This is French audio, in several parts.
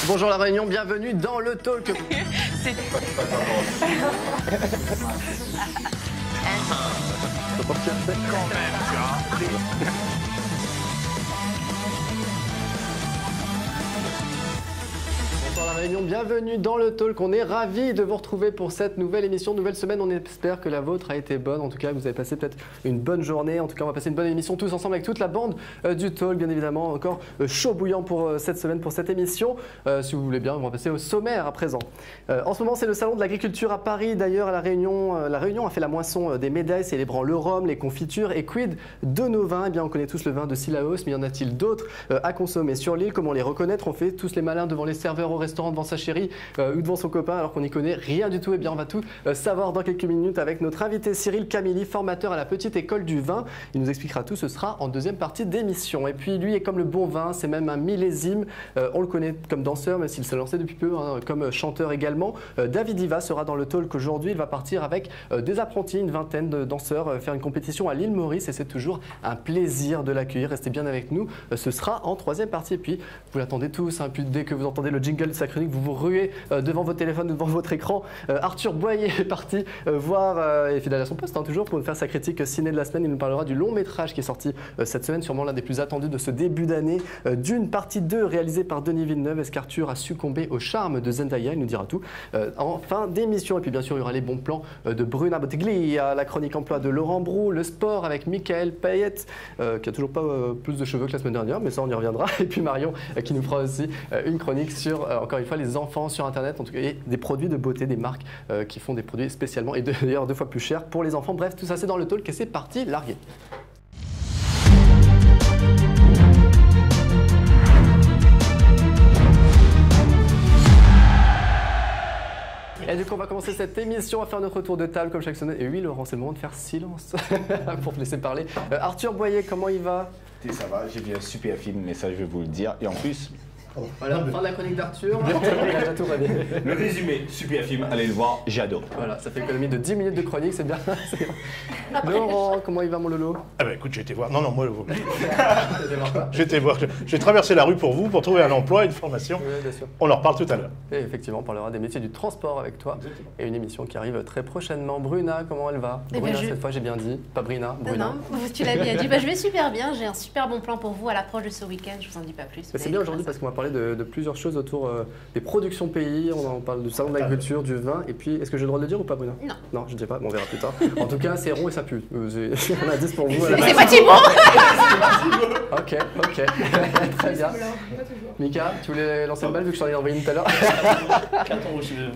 Bonjour la Réunion, bienvenue dans le talk. Bonsoir la Réunion, bienvenue dans le talk. On est ravis de vous retrouver pour cette nouvelle émission, nouvelle semaine. On espère que la vôtre a été bonne. En tout cas, vous avez passé peut-être une bonne journée. En tout cas, on va passer une bonne émission tous ensemble avec toute la bande du talk, bien évidemment. Encore chaud bouillant pour cette semaine, pour cette émission. Si vous voulez bien, on va passer au sommaire à présent. En ce moment, c'est le salon de l'agriculture à Paris. D'ailleurs, à la Réunion a fait la moisson des médailles, célébrant le rhum, les confitures. Et quid de nos vins? Eh bien, on connaît tous le vin de Sillaos, mais y en a-t-il d'autres à consommer sur l'île? Comment les reconnaître? On fait tous les malins devant les serveurs au restaurant, devant sa chérie ou devant son copain, alors qu'on n'y connaît rien du tout. Eh bien, on va tout savoir dans quelques minutes avec notre invité Cyril Camilly, formateur à la Petite École du Vin. Il nous expliquera tout, ce sera en deuxième partie d'émission. Et puis, lui est comme le bon vin, c'est même un millésime. On le connaît comme danseur, même s'il s'est lancé depuis peu, comme chanteur également. David Diva sera dans le talk aujourd'hui. Il va partir avec des apprentis, une vingtaine de danseurs, faire une compétition à l'île Maurice. Et c'est toujours un plaisir de l'accueillir. Restez bien avec nous. Ce sera en troisième partie. Et puis, vous l'attendez tous. Puis dès que vous entendez le jingle de sa chronique, vous vous ruez devant votre téléphone, devant votre écran. Arthur Boyer est parti voir, et fidèle à son poste, toujours pour nous faire sa critique ciné de la semaine. Il nous parlera du long métrage qui est sorti cette semaine, sûrement l'un des plus attendus de ce début d'année, d'une partie 2 réalisée par Denis Villeneuve. Est-ce qu'Arthur a succombé au charme de Zendaya? Il nous dira tout en fin d'émission. Et puis bien sûr, il y aura les bons plans de Bruna Bottiglia, la chronique emploi de Laurent Brou, le sport avec Michael Payet, qui a toujours pas plus de cheveux que la semaine dernière, mais ça on y reviendra. Et puis Marion qui nous fera aussi une chronique sur, encore une fois, les enfants sur Internet, en tout cas, et des produits de beauté, des marques qui font des produits spécialement, et d'ailleurs 2 fois plus chers pour les enfants. Bref, tout ça c'est dans le talk et c'est parti, largué. Et du coup, on va commencer cette émission à faire notre tour de table comme chaque semaine. Et oui, Laurent, c'est le moment de faire silence pour te laisser parler. Arthur Boyer, comment il va? Ça va, j'ai vu un super film, mais ça je vais vous le dire. Et en plus... Voilà, fin de la chronique d'Arthur. Le résumé, super film, allez le voir, j'adore. Voilà, ça fait économie de 10 minutes de chronique, c'est bien. Laurent, comment il va mon Lolo? Ah bah écoute, j'ai été voir. Non, moi, j'ai été voir. J'ai traversé la rue pour vous, pour trouver un emploi, une formation. Oui, bien sûr. On en reparle tout à l'heure. Et effectivement, on parlera des métiers du transport avec toi. Exactement. Et une émission qui arrive très prochainement. Bruna, comment elle va? Bruna, cette fois j'ai bien dit, pas Brina, Bruna. Non, tu l'as bien dit. Je vais super bien, j'ai un super bon plan pour vous à l'approche de ce week-end, je vous en dis pas plus. C'est bien aujourd'hui parce qu'on va parler de plusieurs choses autour des productions pays, on parle du salon de l'agriculture, du vin, et puis est-ce que j'ai le droit de le dire ou pas, Bruna? Non. Non, je ne dis pas, on verra plus tard. En tout cas, c'est rond et ça pue. On a 10 pour vous. C'est pas Thibaut. Ok, très bien. Mika, tu voulais lancer le bal vu que je t'en ai envoyé une tout à l'heure?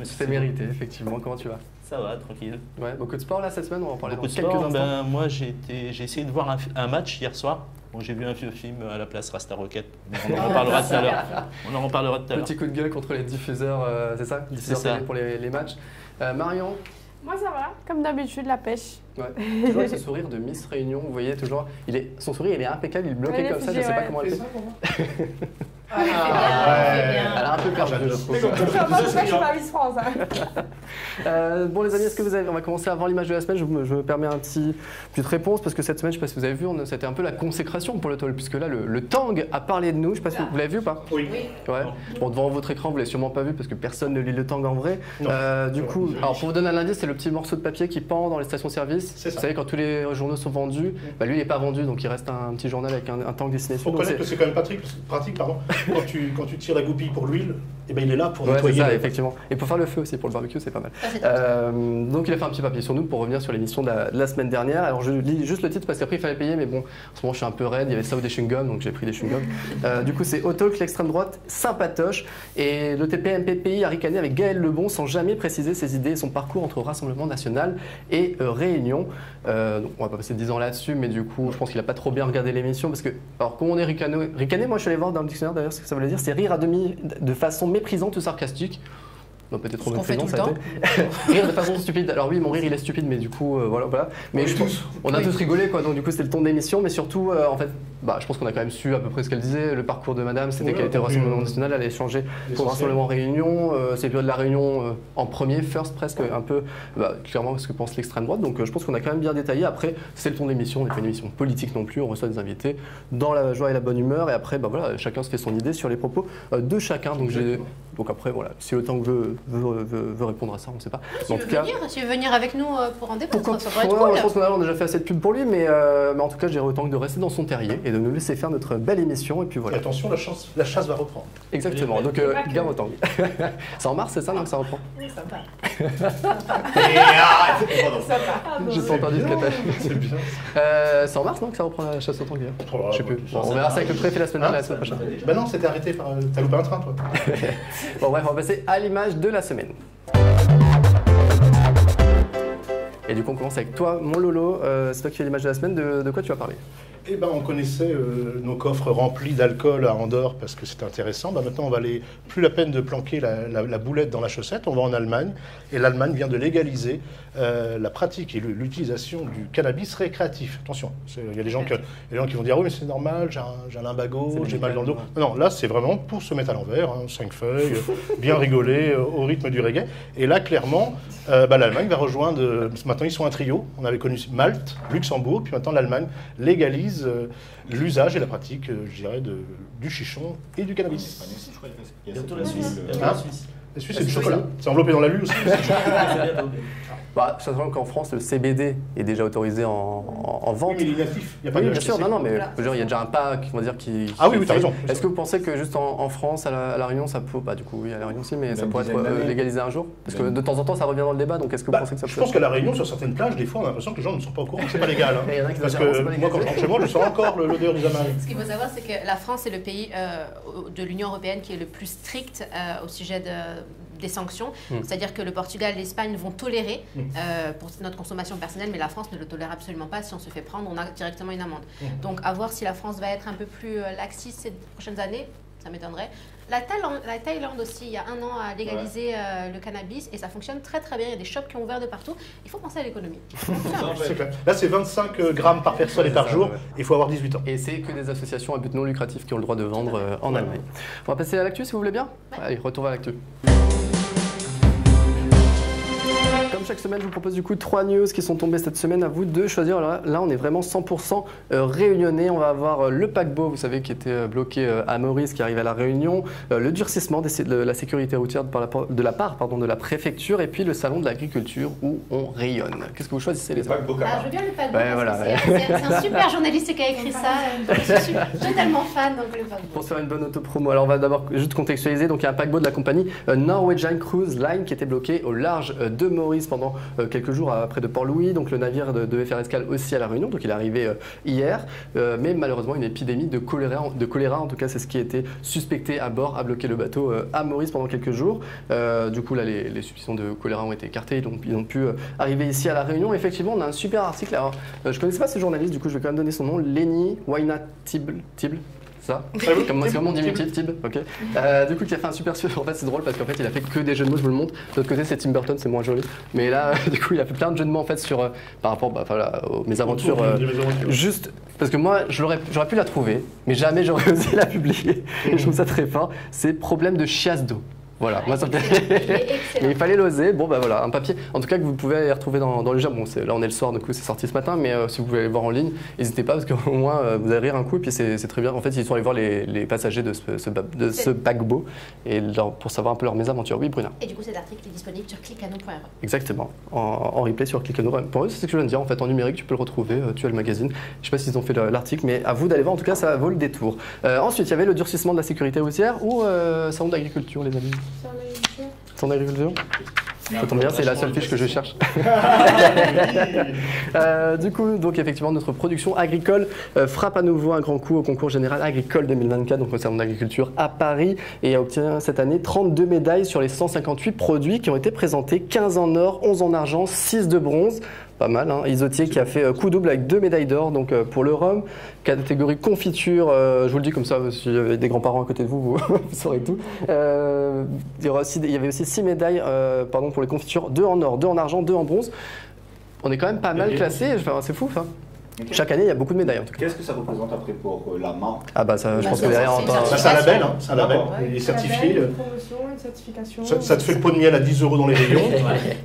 C'est mérité, effectivement. Comment tu vas? Ça va, tranquille. Ouais, beaucoup de sport là cette semaine, on va en parler Beaucoup dans de quelques sport, instants. moi j'ai essayé de voir un match hier soir. Bon, j'ai vu un vieux film à la place Rasta Rocket. On en reparlera tout à l'heure. Petit coup de gueule contre les diffuseurs, c'est ça? Diffuseurs télé pour les matchs. Marion? Moi ça va, comme d'habitude, la pêche. Ouais. Toujours avec ce sourire de Miss Réunion, vous voyez, toujours. Son sourire il est impeccable, il est bloqué comme ça, je ne sais pas comment elle fait. Elle a un peu perdu, je trouve. Je suis pas Miss France. Bon les amis, est-ce que vous avez... On va commencer avant l'image de la semaine, je me permets une petite réponse parce que cette semaine, je ne sais pas si vous avez vu, c'était un peu la consécration pour le talk, puisque là le Tang a parlé de nous, je ne sais pas si vous l'avez vu ou pas? Oui. Ouais. Bon, devant votre écran, vous ne l'avez sûrement pas vu parce que personne ne lit le Tang en vrai. Du coup, alors pour vous donner un indice, c'est le petit morceau de papier qui pend dans les stations-service. Vous savez, quand tous les journaux sont vendus, lui il n'est pas vendu, donc il reste un petit journal avec un Tang dessiné dessus. Il faut connaître que c'est quand même pratique, pardon. Quand tu tires la goupille pour l'huile, eh ben, il est là pour nettoyer. Ça, effectivement. Et pour faire le feu aussi, pour le barbecue, c'est pas mal. Donc il a fait un petit papier sur nous pour revenir sur l'émission de la semaine dernière. Alors je lis juste le titre parce qu'après il fallait payer, mais bon, en ce moment je suis un peu raide, il y avait ça ou des chewing-gums, donc j'ai pris des chewing-gums. Du coup c'est Autalk, l'extrême droite, sympatoche. Et le TPMPPI a ricané avec Gaël Lebon sans jamais préciser ses idées et son parcours entre Rassemblement National et Réunion. Donc on va pas passer 10 ans là-dessus, mais du coup je pense qu'il a pas trop bien regardé l'émission parce que, alors comment on est ricané, moi je suis allé voir dans le dictionnaire d'ailleurs ce que ça voulait dire, c'est rire à demi de façon méprisante ou sarcastique. Non, peut-être Ce trop qu'on fait méprisant, tout ça a été. Rire de façon stupide. Alors oui, mon rire il est stupide, mais du coup, voilà. Mais on a tous rigolé, quoi. Donc du coup, c'était le ton de l'émission, mais surtout, en fait, je pense qu'on a quand même su à peu près ce qu'elle disait. Le parcours de Madame, c'était qu'elle était au Rassemblement National, elle a échangé pour le Rassemblement Réunion. C'est de la Réunion en premier, first presque, un peu, clairement, ce que pense l'extrême droite. Donc je pense qu'on a quand même bien détaillé. Après, c'est le ton de l'émission. On n'est pas une émission politique non plus. On reçoit des invités dans la joie et la bonne humeur. Et après, voilà, chacun se fait son idée sur les propos de chacun. Donc après, voilà, si le temps veut répondre à ça, on ne sait pas. Si tu veux venir avec nous pour en débattre, ça pourrait être je cool. pense qu'on a déjà fait assez de pub pour lui, mais en tout cas, j'irai autant que de rester dans son terrier et de nous laisser faire notre belle émission. Et puis voilà. Et attention, la chasse va reprendre. Exactement, donc bien autant. C'est en mars, c'est ça, non, que ça reprend? Oui, ça va. Et arrête. Pardon. Ça va. J'ai pas entendu ce que t'as dit. C'est bien. C'est en mars, non, que ça reprend la chasse au tanguy? Je sais plus. Ouais, Bon, on verra ça avec le préfet la semaine prochaine. Bah non, c'était arrêté par. T'as loupé un train, toi. Bon, bref, on va passer à l'image de la semaine. Et du coup, on commence avec toi, mon Lolo. C'est toi qui fais l'image de la semaine. De quoi tu vas parler? Eh ben, on connaissait nos coffres remplis d'alcool à Andorre parce que c'était intéressant. Ben, maintenant, on va aller plus la peine de planquer la boulette dans la chaussette. On va en Allemagne et l'Allemagne vient de légaliser la pratique et l'utilisation du cannabis récréatif. Attention, il y a des gens qui vont dire oui, mais c'est normal, j'ai un lumbago, j'ai mal dans le dos. Non, là, c'est vraiment pour se mettre à l'envers, 5 feuilles, bien rigoler au rythme du reggae. Et là, clairement, l'Allemagne va rejoindre. Maintenant, ils sont un trio. On avait connu Malte, Luxembourg, puis maintenant l'Allemagne légalise l'usage et la pratique, je dirais, du chichon et du cannabis. Bientôt la Suisse. La Suisse, c'est du chocolat. C'est enveloppé dans la lue aussi. Ça se voit qu'en France, le CBD est déjà autorisé en vente. Oui, mais il est natif. Il n'y a pas Oui, de bien sûr, HTC. non, mais il y a déjà un pack, on va dire, qui... Ah oui, t'as raison. Est-ce que vous pensez que juste en France, à La Réunion, ça peut... du coup, oui, à La Réunion aussi, mais ça pourrait être légalisé un jour? Parce que de temps en temps, ça revient dans le débat, donc est-ce que vous pensez que ça peut... Je pense qu'à La Réunion, sur certaines plages, des fois, on a l'impression que les gens ne sont pas au courant que c'est pas légal. Il y en a qui Parce doivent dire, c'est que pas moi, quand je rentre chez moi, je sens encore l'odeur du zamal. Ce qu'il faut savoir, c'est que la France est le pays de l'Union européenne qui est le plus strict au sujet des sanctions. C'est-à-dire que le Portugal et l'Espagne vont tolérer pour notre consommation personnelle, mais la France ne le tolère absolument pas. Si on se fait prendre, on a directement une amende. Donc, à voir si la France va être un peu plus laxiste ces prochaines années, ça m'étonnerait. La Thaïlande aussi, il y a 1 an, a légalisé le cannabis et ça fonctionne très très bien. Il y a des shops qui ont ouvert de partout. Il faut penser à l'économie. C'est clair. Là, c'est 25 grammes par personne et par jour. Il faut avoir 18 ans. Et c'est que des associations à but non lucratif qui ont le droit de vendre en Allemagne. On va passer à l'actu, si vous voulez bien. Ouais. Allez, retour à l'actu. Comme chaque semaine, je vous propose du coup 3 news qui sont tombées cette semaine. À vous de choisir. Alors là, on est vraiment 100% réunionnais. On va avoir le paquebot, vous savez, qui était bloqué à Maurice, qui arrive à la Réunion, le durcissement de la sécurité routière de la part de la préfecture, et puis le salon de l'agriculture où on rayonne. Qu'est-ce que vous choisissez, les amis? Je veux bien le paquebot. Ouais, voilà. C'est un super journaliste qui a écrit ça. Je suis totalement fan, donc le paquebot. Pour se faire une bonne auto-promo, alors on va d'abord juste contextualiser. Donc il y a un paquebot de la compagnie Norwegian Cruise Line qui était bloqué au large de Maurice pendant quelques jours près de Port-Louis. Donc le navire devait faire escale aussi à La Réunion, donc il est arrivé hier. Mais malheureusement, une épidémie de choléra, en tout cas c'est ce qui a été suspecté à bord, a bloqué le bateau à Maurice pendant quelques jours. Du coup là, les suspicions de choléra ont été écartées, ils ont pu arriver ici à La Réunion. Effectivement, on a un super article. Alors je ne connaissais pas ce journaliste, du coup je vais quand même donner son nom, Lenny Waina Tibble. Ça, comme on dit Tib, ok. Du coup, qui a fait un super En fait, c'est drôle parce qu'en fait, il a fait que des jeux de mots, je vous le montre. De l'autre côté, c'est Tim Burton, c'est moins joli. Mais là, du coup, il a fait plein de jeux de mots en fait par rapport aux mes aventures. Juste parce que moi, j'aurais pu la trouver, mais jamais j'aurais osé la publier. Et je trouve ça très fort. C'est problème de chiasse d'eau. Voilà, moi ça me fait. Mais il fallait l'oser. Bon, bah voilà, un papier. En tout cas, que vous pouvez aller retrouver dans le JAB. Bon, là, on est le soir, du coup, c'est sorti ce matin, mais si vous voulez aller voir en ligne, n'hésitez pas parce qu'au moins, vous allez rire un coup. Et puis, c'est très bien. En fait, ils sont allés voir les passagers de ce paquebot et pour savoir un peu leur mésaventure. Oui, Bruna. Et du coup, cet article est disponible sur clickano.re. Exactement. En replay sur clickano.re. C'est ce que je viens de dire. En fait, en numérique, tu peux le retrouver. Tu as le magazine. Je sais pas s'ils ont fait l'article, mais à vous d'aller voir. En tout cas, ça vaut le détour. Ensuite, il y avait le durcissement de la sécurité routière ou salon d'agriculture, les amis. Salon d'agriculture. Ça tombe bien, c'est la seule fiche que je cherche. Du coup, donc effectivement, notre production agricole frappe à nouveau un grand coup au concours général agricole 2024, donc au salon d'agriculture à Paris, et a obtenu cette année 32 médailles sur les 158 produits qui ont été présentés, 15 en or, 11 en argent, 6 de bronze. Pas mal, hein. Isotier qui a fait coup double avec 2 médailles d'or donc pour le rhum. Catégorie confiture, je vous le dis comme ça, si vous avez des grands-parents à côté de vous, vous saurez tout. Il y avait aussi 6 médailles pour les confitures, 2 en or, 2 en argent, 2 en bronze. On est quand même pas mal classé, enfin, c'est fou ça. Ok. Chaque année, il y a beaucoup de médailles en tout cas. Qu'est-ce que ça représente après pour la main? Ah bah ça, je pense que derrière, C'est un label, hein, c'est un label. D'accord. Il est certifié. Une promotion, une certification. Ça te fait le pot de miel à 10 € dans les rayons,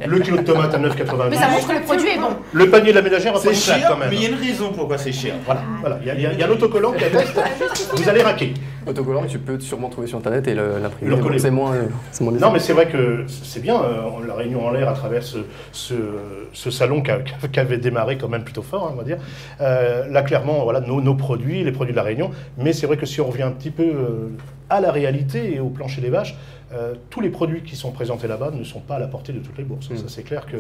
le kilo de tomates à 9,90 Mais ça montre que le produit est bon. le panier de la ménagère à pas C'est une claque cher, quand même. mais il y a une raison pourquoi c'est cher. Voilà. Il y a un autocollant qui atteste, vous allez raquer. autocollant que tu peux sûrement trouver sur internet et l'imprimer. Le recoller. C'est moins Non, difficile. mais c'est vrai que c'est bien, la Réunion en l'air à travers ce salon qui avait démarré quand même plutôt fort, hein, on va dire. Là, clairement, voilà, nos produits, les produits de la Réunion. Mais c'est vrai que si on revient un petit peu à la réalité et au plancher des vaches, tous les produits qui sont présentés là-bas ne sont pas à la portée de toutes les bourses. Ça, c'est clair que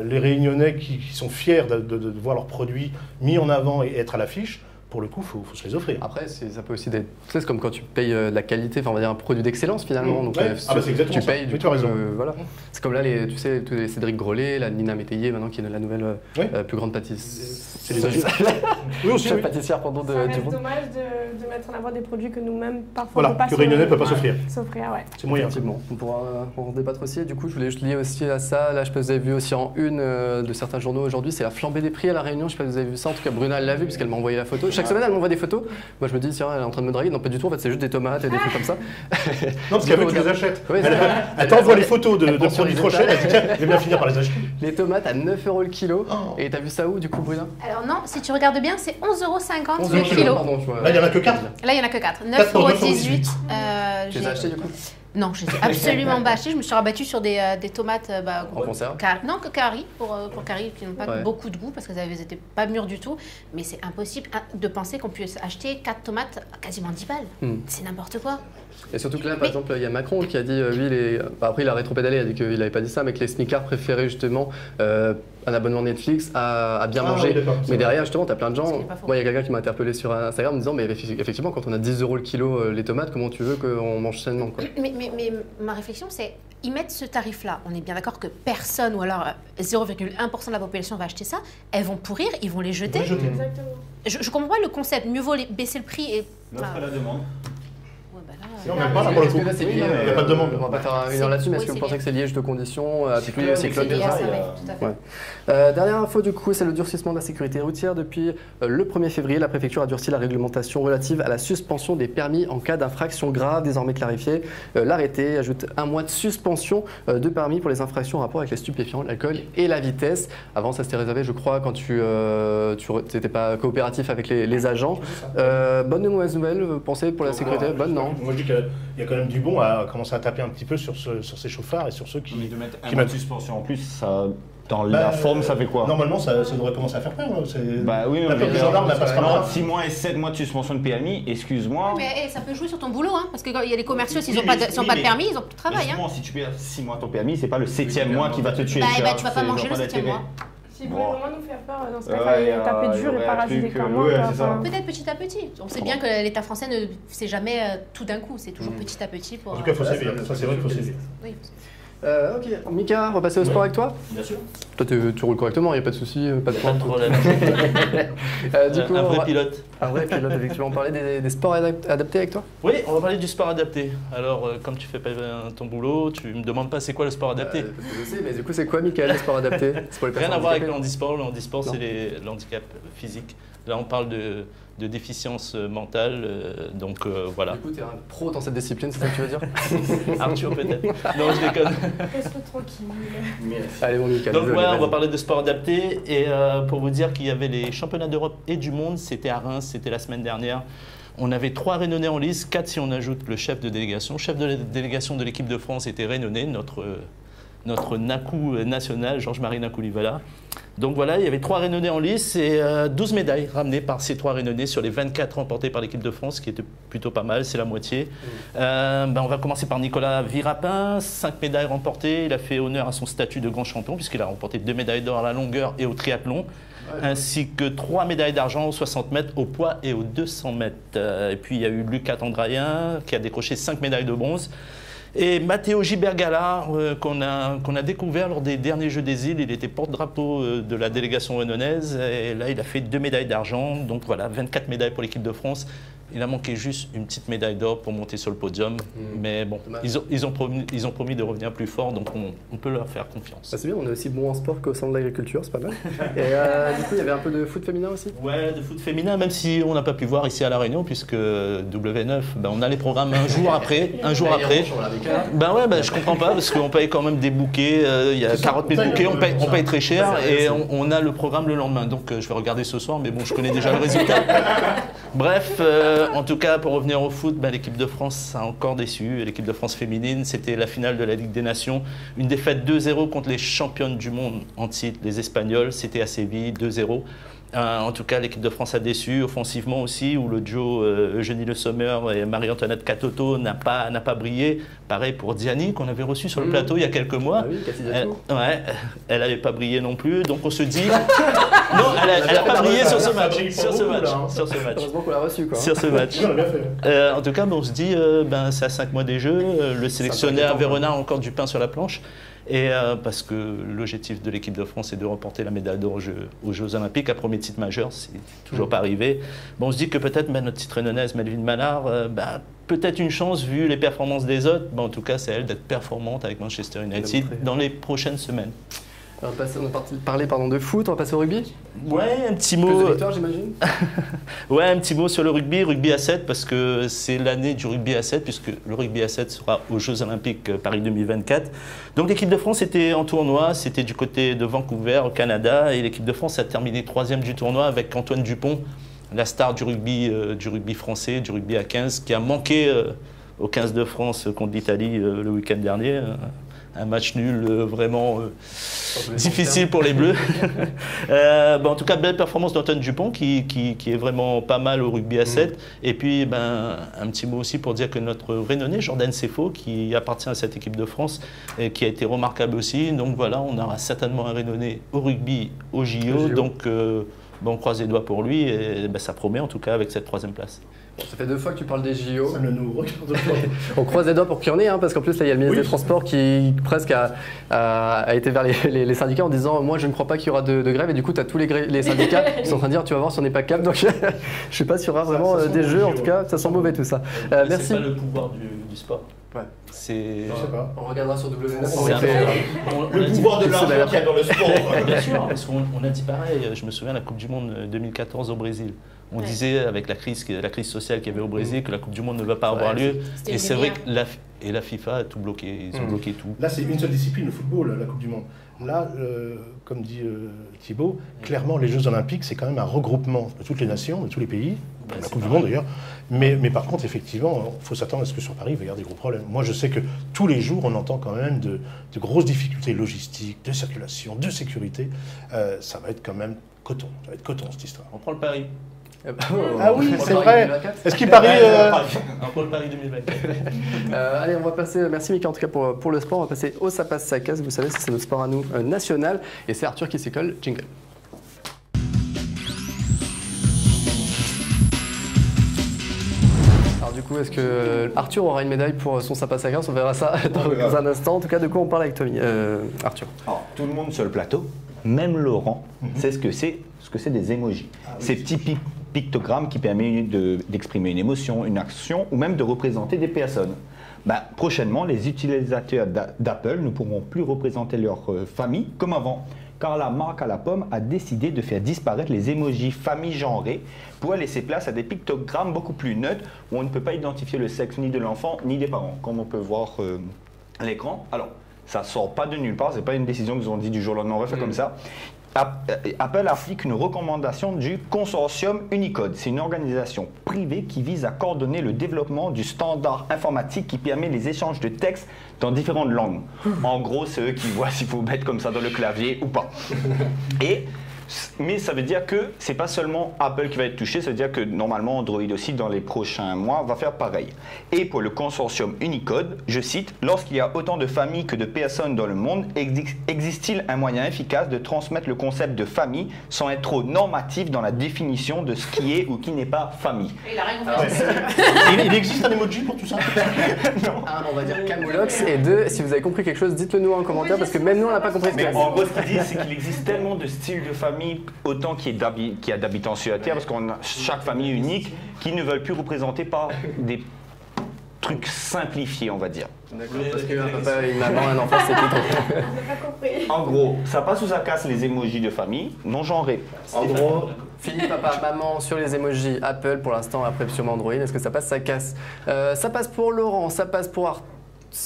les Réunionnais qui sont fiers de voir leurs produits mis en avant et être à l'affiche, pour le coup, il faut se les offrir. Après, ça peut aussi être. Tu sais, c'est comme quand tu payes de la qualité, enfin, on va dire un produit d'excellence finalement. Donc, Ouais. C'est exactement tu ça. payes, Oui, tu as raison. voilà. C'est comme là, tu sais, tous les Cédric Grolet, la Nina Métayer, maintenant qui est la nouvelle Oui. Plus grande pâtissière. C'est les agents. Oui, aussi, oui. Pâtissière, pardon, Ça du reste monde. dommage de mettre en avant des produits que nous-mêmes, parfois, Voilà, on peut pas que Réunionnais ne peut pas s'offrir. s'offrir, ouais. C'est moyen. Effectivement, on pourra en débattre aussi. Du coup, je voulais juste lier aussi à ça. Là, je sais pas si vous avez vu aussi en une de certains journaux aujourd'hui, c'est la flambée des prix à La Réunion. Je sais pas si vous avez vu ça. En tout cas, Bruna, elle l'a vu puisqu'elle m'a envoyé la photo. Chaque semaine, elle m'envoie des photos. Moi, je me dis, tiens, elle est en train de me draguer. Non, pas du tout. En fait, c'est juste des tomates et des trucs comme ça. Non, parce qu'elle veut que tu les achètes. Oui, Elle t'envoie les photos de pense sur produits les trop chers, étals. elle dit tiens, je vais bien finir par les acheter. Les tomates à 9 € le kilo. Oh. Et t'as vu ça où, du coup, Bruna? Alors non, si tu regardes bien, c'est 11,50 11 € le € kilo. Pardon, tu vois. Là, il n'y en a que 4. Là, il n'y en a que 4. 4 pour 9,18 €. Tu les as achetés, du coup? Non, je ne les ai absolument pas achetés. Je me suis rabattue sur des tomates En conserve? Non, que Carrie, pour Carrie, qui n'ont pas Ouais. beaucoup de goût parce qu'elles n'étaient pas mûres du tout. Mais c'est impossible de penser qu'on puisse acheter 4 tomates à quasiment 10 balles. C'est n'importe quoi. Et surtout que là, par Mais- exemple, il y a Macron qui a dit, lui, après il a rétropédalé, il a dit qu'il n'avait pas dit ça, mais que les smicards préféraient justement un abonnement Netflix à bien Ah, manger. oui, d'accord, c'est Mais vrai. derrière, justement, tu as plein de Ce gens. qui est pas faux. Moi, il y a quelqu'un qui m'a interpellé sur Instagram en me disant, mais effectivement, quand on a 10 € le kilo les tomates, comment tu veux qu'on mange sainement, quoi? Mais ma réflexion, c'est ils mettent ce tarif-là. On est bien d'accord que personne, ou alors 0,1% de la population va acheter ça. Elles vont pourrir, ils vont les jeter. Exactement. Je comprends pas le concept. Mieux vaut baisser le prix et. L'offre et la demande. Ouais, bah là, Non, même pas là pour le Est-ce coup. que là, c'est lié, Il n'y a pas de demande. On va pas faire une heure là-dessus, mais est-ce que vous Oui, pensez c'est que c'est lié juste aux conditions, à C'est puis clair, c'est mais Claude c'est lié à déjà ça, il y a- ouais, tout à fait. Ouais. Dernière info du coup, c'est le durcissement de la sécurité routière. Depuis le 1er février, la préfecture a durci la réglementation relative à la suspension des permis en cas d'infraction grave, désormais clarifiée. L'arrêté ajoute 1 mois de suspension de permis pour les infractions en rapport avec les stupéfiants, l'alcool et la vitesse. Avant, ça s'était réservé, je crois, quand tu n'étais pas coopératif avec les agents. Bonne ou mauvaise nouvelle, vous pensez, pour la sécurité? Bonne, non? Moi, je dis qu'il y a quand même du bon à commencer à taper un petit peu sur ces chauffards et sur ceux qui. Mais de mettre un qui mois mettent- de suspension en plus, ça, dans Bah, la forme, ça fait quoi? Normalement, ça devrait commencer à faire peur. Hein. Bah oui, La mais peur du gendarme n'a pas ce entre temps. 6 mois et 7 mois de suspension de PMI, excuse-moi. Mais ça peut jouer sur ton boulot, hein, parce qu'il y a les commerciaux, s'ils Oui, n'ont pas, mais- s'ils ont oui, pas de mais- permis, ils ont plus de travail. Hein. Justement, si tu perds 6 mois ton PMI, c'est pas le 7e mois qui va te tuer. Bah, tu bah, vois, tu vas pas c'est manger genre le pas 7e d'intérêt. Si mois. vous Bon. voulez vraiment nous faire peur, dans ce cas, Ouais, il fallait il y a- taper il y dur et aurait pas un raser truc, des commandes. ouais, c'est ça. Peut-être petit à petit. On sait bien que l'État français ne c'est jamais tout d'un coup, c'est toujours petit à petit. Pour, En tout cas, il faut sévir. Ça, c'est vrai qu'il faut sévir. oui. Ok, Mika, on va passer au sport avec toi. Bien sûr. Toi, tu roules correctement, il n'y a pas de souci, pas de Pas de point. problème. Du coup, Un on vrai va- pilote. Un vrai pilote, effectivement. On parlait des sports adaptés avec toi? Oui, on va parler du sport adapté. Alors, comme tu fais pas ton boulot, tu me demandes pas c'est quoi le sport adapté. Parce que je sais, mais du coup, c'est quoi, Michael, le sport adapté? C'est pour les Rien personnes à voir avec le handicapées. handisport. Le handisport, Non. c'est l'handicap physique. Là, on parle de déficience mentale. Donc, voilà. Du coup, t'es un pro dans cette discipline, c'est ça que tu veux dire? Arthur, peut-être. Non, je déconne. Reste tranquille. Allez, bon, Michael. Donc désolé, voilà, on va vas-y. parler de sport adapté et pour vous dire qu'il y avait les championnats d'Europe et du monde, c'était à Reims, c'était la semaine dernière. On avait 3 Réunionnais en lice, 4 si on ajoute le chef de délégation. Chef de délégation de l'équipe de France était Réunionnais, notre Nakou national, Georges-Marie Nakoulivala. Donc voilà, il y avait 3 Réunionnais en lice et 12 médailles ramenées par ces 3 Réunionnais sur les 24 remportées par l'équipe de France, ce qui était plutôt pas mal, c'est la moitié. On va commencer par Nicolas Virapin, 5 médailles remportées. Il a fait honneur à son statut de grand champion puisqu'il a remporté 2 médailles d'or à la longueur et au triathlon, ainsi que 3 médailles d'argent aux 60 mètres, au poids et aux 200 mètres. Et puis il y a eu Lucas Tandrayen qui a décroché 5 médailles de bronze. Et Matteo Gibergala, qu'on a découvert lors des derniers Jeux des îles, il était porte-drapeau de la délégation renonnaise, et là il a fait 2 médailles d'argent, donc voilà, 24 médailles pour l'équipe de France. Il a manqué juste une petite médaille d'or pour monter sur le podium, mais bon, ils ont promis de revenir plus fort, donc on peut leur faire confiance. Ah, c'est bien, on est aussi bon en sport qu'au sein de l'agriculture, c'est pas mal. Et du coup, il y avait un peu de foot féminin aussi? Ouais, de foot féminin, même si on n'a pas pu voir ici à La Réunion, puisque W9, on a les programmes un jour après. Ben ouais, je comprends pas, parce qu'on paye quand même des bouquets, il y a 40 000 bouquets, on paye très cher, et on a le programme le lendemain. Donc je vais regarder ce soir, mais bon, je connais déjà le résultat. Bref, en tout cas, pour revenir au foot, l'équipe de France a encore déçu. L'équipe de France féminine, c'était la finale de la Ligue des Nations. Une défaite 2-0 contre les championnes du monde en titre, les Espagnols. C'était à Séville, 2-0. En tout cas, l'équipe de France a déçu, offensivement aussi, où le duo Eugénie Le Sommer et Marie-Antoinette Katoto n'a pas brillé. Pareil pour Diani, qu'on avait reçu sur le plateau il y a quelques mois. Ah oui, elle n'avait pas brillé non plus, donc on se dit... non, elle n'a pas brillé sur ce match. Heureusement qu'on l'a reçu, quoi. Sur ce match. En tout cas, on se dit, c'est à 5 mois des Jeux, le sélectionneur Verona a encore du pain sur la planche. Et parce que l'objectif de l'équipe de France est de remporter la médaille d'or aux Jeux Olympiques, un premier titre majeur, c'est toujours pas arrivé. On se dit que peut-être notre petite rénonnaise Melvin Mallard, peut-être une chance vu les performances des autres. En tout cas, c'est à elle d'être performante avec Manchester United dans les prochaines semaines. On a parlé de foot, on va passer au rugby. Ouais, un petit mot. Plus de victoire, j'imagine. Ouais, un petit mot sur le rugby à 7, parce que c'est l'année du rugby à 7, puisque le rugby à 7 sera aux Jeux Olympiques Paris 2024. Donc l'équipe de France était en tournoi, c'était du côté de Vancouver, au Canada, et l'équipe de France a terminé 3e du tournoi avec Antoine Dupont, la star du rugby français, du rugby à 15, qui a manqué au 15 de France contre l'Italie le week-end dernier. Un match nul vraiment difficile pour les Bleus. En tout cas, belle performance d'Antoine Dupont qui est vraiment pas mal au rugby à 7. Et puis, un petit mot aussi pour dire que notre Rénonais, Jordan Sefo, qui appartient à cette équipe de France, et qui a été remarquable aussi. Donc voilà, on aura certainement un Rénonais au rugby, au JO. Donc on croise les doigts pour lui et ça promet en tout cas avec cette 3e place. Bon, ça fait 2 fois que tu parles des JO. Ça ne nous regarde pas. On croise les doigts pour qu'il y en ait, parce qu'en plus, là, il y a le ministre des Transports qui presque a été vers les syndicats en disant « Moi, je ne crois pas qu'il y aura de grève. » Et du coup, tu as tous les syndicats qui sont en train de dire « Tu vas voir si on n'est pas capable. » Donc, je ne sais pas s'il y aura vraiment des jeux. En tout cas, ça sent mauvais tout ça. Merci. C'est pas le pouvoir du sport. Ouais. Je sais pas. On regardera sur W9. Le pouvoir de l'argent qu'il y a dans le sport. Bien sûr, parce qu'on a dit pareil. Je me souviens de la Coupe du Monde 2014 au Brésil. On disait avec la crise sociale qu'il y avait au Brésil que la Coupe du Monde ne va pas avoir lieu. Et c'est vrai que la FIFA a tout bloqué. Ils ont bloqué tout. Là, c'est une seule discipline, le football, la Coupe du Monde. Là, comme dit Thibaut, clairement, les Jeux Olympiques, c'est quand même un regroupement de toutes les nations, de tous les pays, la Coupe du Monde d'ailleurs. Mais par contre, effectivement, il faut s'attendre à ce que sur Paris, il va y avoir des gros problèmes. Moi, je sais que tous les jours, on entend quand même de grosses difficultés logistiques, de circulation, de sécurité. Ça va être quand même coton. Ça va être coton, cette histoire. On prend le pari. Ah oui, c'est vrai. Est-ce qu'il parie On prend le Paris 2024. Allez, on va passer, merci Mika en tout cas pour le sport, on va passer au Ça passe, ça casse, vous savez, c'est notre sport à nous national, et c'est Arthur qui s'y colle, jingle. Alors du coup, est-ce que Arthur aura une médaille pour son Ça passe, ça casse? On verra ça dans un instant, en tout cas de quoi on parle avec Tommy, Arthur. Alors, tout le monde sur le plateau, même Laurent, sait ce que c'est des emojis. Ces petits pictogrammes qui permettent d'exprimer une émotion, une action ou même de représenter des personnes. Prochainement, les utilisateurs d'Apple ne pourront plus représenter leur famille comme avant, car la marque à la pomme a décidé de faire disparaître les emojis famille genrés pour laisser place à des pictogrammes beaucoup plus neutres où on ne peut pas identifier le sexe ni de l'enfant ni des parents, comme on peut voir à l'écran. Alors, ça ne sort pas de nulle part, ce n'est pas une décision qu'ils ont dit du jour au lendemain, on va faire comme ça. Apple applique une recommandation du consortium Unicode. C'est une organisation privée qui vise à coordonner le développement du standard informatique qui permet les échanges de textes dans différentes langues. En gros, c'est eux qui voient s'il faut mettre comme ça dans le clavier ou pas. Et Mais ça veut dire que c'est pas seulement Apple qui va être touché, ça veut dire que normalement Android aussi dans les prochains mois va faire pareil. Et pour le consortium Unicode, je cite, lorsqu'il y a autant de familles que de personnes dans le monde, existe-t-il un moyen efficace de transmettre le concept de famille sans être trop normatif dans la définition de ce qui est ou qui n'est pas famille? Il a rien Ah compris. ouais. Il existe un emoji pour tout ça? Un, on va dire Camoulox, et deux, si vous avez compris quelque chose, dites-le nous en commentaire, parce que même nous, on n'a pas compris ce Mais que en gros, ce qu'ils disent, c'est qu'il existe tellement de styles de famille, autant qu'il y a d'habitants sur la Terre, parce qu'on a chaque famille unique, qui ne veulent plus représenter par des trucs simplifiés, on va dire. D'accord, parce qu'un papa, une maman, un enfant, c'est tout. J'ai pas compris. En gros, ça passe ou ça casse les émojis de famille non genrés. En gros, fini papa, maman sur les emojis Apple pour l'instant, après sûrement Android. Est-ce que ça passe, ça casse? Ça passe pour Laurent, ça passe pour Art.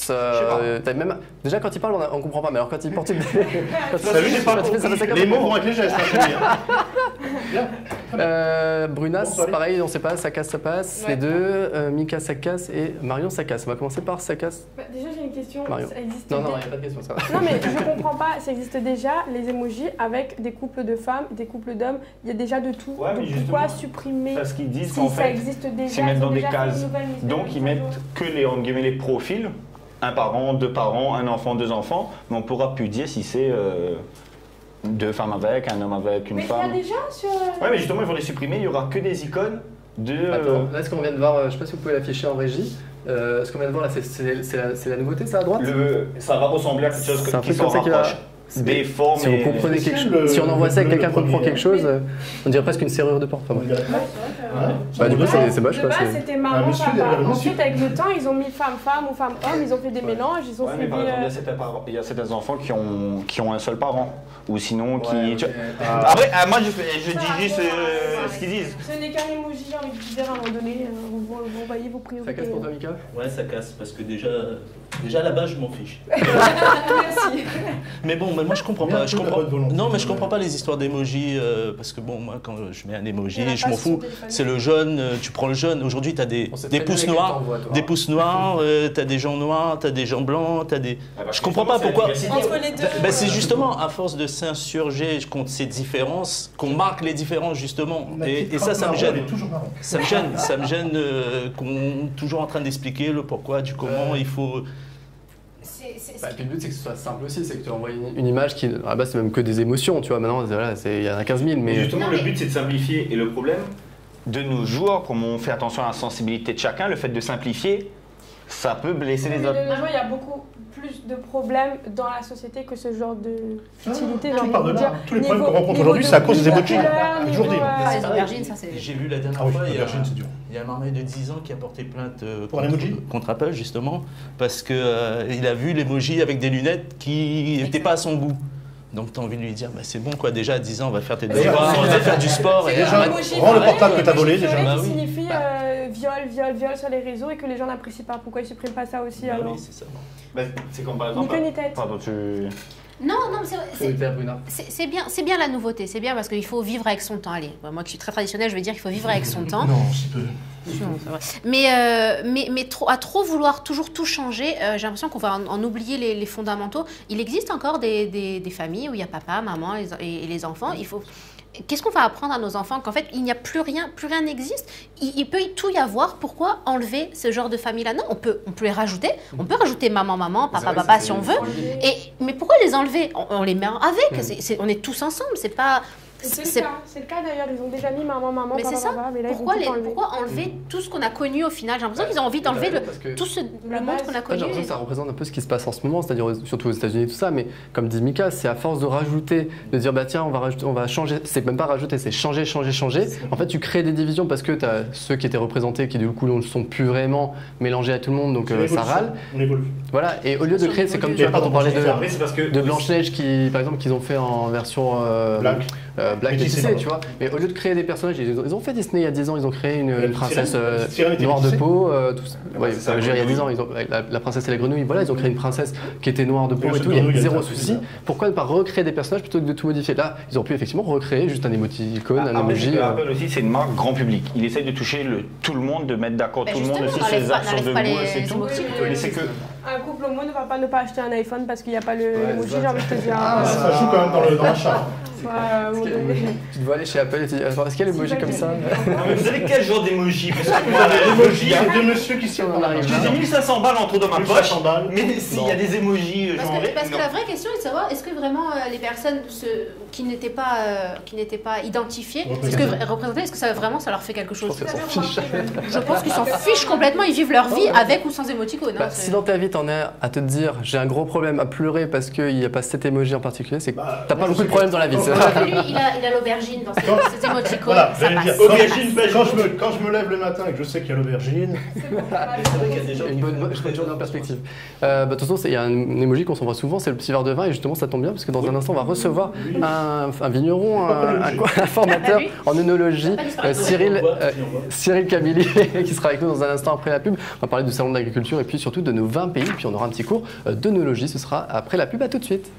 Même, déjà quand il parle on comprend pas, mais alors quand il porte une... Salut, j'ai pas compris. Les mots vont avec les gestes, hein, je veux dire. Brunas, Bonsoir, allez. pareil, on sait pas, ça casse, Ouais. les deux. Mika, ça casse, et Marion, ça casse. On va commencer par ça casse. Bah, déjà, j'ai une question. Marion. Ça existe Non, non, il déjà- n'y a pas de question, ça va. Non, mais je comprends pas. Ça existe déjà, les emojis, avec des couples de femmes, des couples d'hommes. Il y a déjà de tout. Ouais, mais Donc justement, pourquoi supprimer Parce qu'ils disent si qu'en ça fait, existe déjà? s'ils mettent ils dans ont des déjà fait une cases. nouvelle mise à Donc ils mettent jour. que les, entre guillemets, les profils, un parent, deux parents, un enfant, deux enfants, mais on pourra plus dire si c'est deux femmes avec, un homme avec une Mais femme. il y a déjà sur. Ouais, mais justement, ils vont les supprimer, il y aura que des icônes de. Attends, là, ce qu'on vient de voir, je sais pas si vous pouvez l'afficher en régie. Ce qu'on vient de voir là, c'est la nouveauté, ça à droite? Ça va ressembler à quelque chose C'est un qui truc s'en comme ça qui va- rapproche. Des formes Si, vous et- comprenez quelque C'est chose, le- si on envoie ça et que le quelqu'un comprend premier. quelque chose, on dirait presque une serrure de porte. Enfin, bref. Bah, du coup, c'est moche, De quoi. base, c'est- c'était Un maman, monsieur derrière papa. le monsieur. Ensuite, avec le temps, ils ont mis femme-femme ou femme-homme. Ils ont fait des mélanges. Ils ont Ouais, fait mais des. par exemple, il y a certains enfants qui ont un seul parent. Ou sinon, qui. Ouais, tu- ok. Après, moi, je dis juste ce qu'ils disent. Ce n'est qu'un emoji, j'ai envie de dire à un moment donné. Vous voyez vos Ça priorités. casse pour toi, Mika? Ouais, ça casse parce que déjà à la base, je m'en fiche. Merci. Mais bon, mais moi je comprends Bien pas. sûr, la bonne volonté. Non, mais je comprends pas les histoires d'emojis parce que bon, moi quand je mets un Il y en emoji, a je pas m'en sur fous. téléphone. C'est le jaune. Tu prends le jaune. Aujourd'hui, tu as des On sait très bien pouces lesquels noirs, t'envoies, toi. des pouces noirs, tu as des gens noirs, tu as des gens blancs, tu as des. Ah bah, Je comprends pas justement, pourquoi. c'est Entre les deux. Ben, c'est justement à force de s'insurger contre ces différences qu'on marque les différences justement. Et ça, ça me gêne. Toujours marrant. Ça me gêne qu'on est toujours en train d'expliquer le pourquoi, du comment il faut. Bah, puis le but c'est que ce soit simple aussi, c'est que tu envoies une image qui, à la base c'est même que des émotions, tu vois, maintenant voilà, il y en a 15 000, Mais mais... justement, Non, le mais- but, c'est de simplifier. Et le problème, de nos jours, comme on fait attention à la sensibilité de chacun, le fait de simplifier, ça peut blesser les Mais autres. de nos jours, il y a beaucoup plus de problèmes dans la société que ce genre de futilité. Tout j'ai envie part de de là. dire. Tous les problèmes Niveau- qu'on rencontre niveau aujourd'hui, de c'est à cause des couleur, emojis. Toujours niveau, dit. Ah, les aubergines, ça c'est. J'ai vu la dernière Ah oui, fois, l'aubergine, c'est dur. il y a un marmot de 10 ans qui a porté plainte Pour un emoji contre Apple justement parce que il a vu l'emoji avec des lunettes qui n'étaient pas à son goût. Donc tu as envie de lui dire, bah, c'est bon quoi, déjà à 10 ans on va faire tes Déjà, devoirs, on va faire du sport. Et déjà, arrête. Emoji rends le violet, portable que t'as volé, emoji déjà. violet Bah qui oui. signifie viol sur les réseaux et que les gens n'apprécient pas. Pourquoi ils suppriment pas ça aussi Bah alors oui, c'est ça. Bah, c'est comme par Ni exemple. queue ni tête. Pardon, tu. Non, non, mais Faut le faire, Bruna. c'est bien la nouveauté. C'est bien parce qu'il faut vivre avec son temps. Allez, moi qui suis très traditionnelle, je vais dire qu'il faut vivre avec son temps. Non, si peu. Non, c'est vrai. Mais à trop vouloir toujours tout changer, j'ai l'impression qu'on va en oublier les fondamentaux. Il existe encore des familles où il y a papa, maman et les enfants. Qu'est-ce qu'on va apprendre à nos enfants? Qu'en fait, il n'y a plus rien n'existe. Il peut tout y avoir. Pourquoi enlever ce genre de famille-là? Non, on peut les rajouter. On peut rajouter maman, papa si on veut. Mais pourquoi les enlever? On les met avec. On est tous ensemble. C'est pas. C'est le cas d'ailleurs, ils ont déjà mis maman, Mais papa, c'est ça. papa, mais là Pourquoi, ils vont tout enlever. pourquoi enlever tout ce qu'on a connu au final? J'ai l'impression qu'ils ont envie d'enlever tout le monde qu'on a J'ai connu. l'impression que ça représente un peu ce qui se passe en ce moment, c'est-à-dire surtout aux États-Unis et tout ça, mais comme dit Mika, c'est à force de rajouter, de dire bah tiens, on va changer, c'est même pas rajouter, c'est changer. En fait, tu crées des divisions parce que tu as ceux qui étaient représentés qui du coup ne sont plus vraiment mélangés à tout le monde, donc ça râle. On évolue. Voilà, et au lieu de créer, c'est comme tu vois, quand on parlait Après, c'est parce que. de Blanche-Neige qui, par exemple, qu'ils ont fait en version Black et Métissé, tissé, pardon. tu vois. Mais au lieu de créer des personnages, ils ont fait Disney il y a 10 ans, ils ont créé une Sirène. princesse Sirène était noire de métissée. peau. Tout ça. bah, Ouais, c'est ça, je veux dire, il y a 10 ans, grenouille. la princesse et la grenouille, voilà, ils ont créé une princesse qui était noire de peau Oui, et cette tout, il y a grenouille, zéro elle souci. était Pourquoi ne pas recréer des personnages plutôt que de tout modifier? Là, ils ont pu effectivement recréer juste un émoticône, un Après, c'est emoji. que Apple aussi, c'est une marque grand public. Il essaye de toucher tout le monde, de mettre d'accord Bah, tout le monde justement, aussi sur les n'enlève actions de pas goût, les c'est tout. émoticônes. Mais c'est que. Un couple homo ne va pas ne pas acheter un iPhone parce qu'il n'y a pas le Ouais, emoji, c'est ça. j'ai envie de te dire. Ça joue quand même dans la charge. Tu dois aller chez Apple et tu dis est-ce qu'il y a l'emoji comme ça? Vous avez quel genre d'emoji? Parce que vous Voilà, avez l'emoji, l'emoji, hein. c'est deux messieurs qui sont On arrive. J'ai 1500 balles entre dans ma poche, 1500 balles. mais s'il y a des émojis Parce que non. la vraie question est de savoir, est-ce que vraiment les personnes qui n'étaient pas identifiées, représentées, est-ce que ça leur fait quelque chose? Je pense qu'ils s'en fichent complètement, ils vivent leur vie avec ou sans émoticône. Bah, si dans ta vie t'en es à te dire j'ai un gros problème à pleurer parce qu'il n'y a pas cet émoji en particulier, c'est que t'as pas beaucoup de problèmes dans la vie. Lui, il a l'aubergine dans ses émoticônes, Voilà, ça j'allais dire, passe. aubergine, quand je me lève le matin et que je sais qu'il y a l'aubergine, Une bonne journée en perspective. De toute façon, il y a un émoji qu'on s'envoie souvent, c'est le petit verre de vin, et justement ça tombe bien parce que dans un instant on va recevoir un vigneron, un formateur en œnologie, Cyril Camilli, qui sera avec nous dans un instant après la pub. On va parler du salon de l'agriculture et puis surtout de nos 20 pays, puis on aura un petit cours d'œnologie, ce sera après la pub, à tout de suite.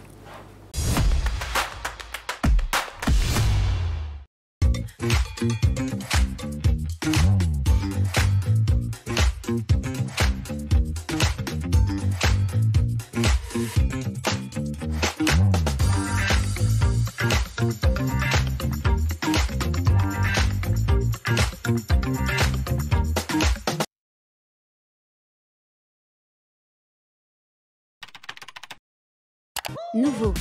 Nouveau.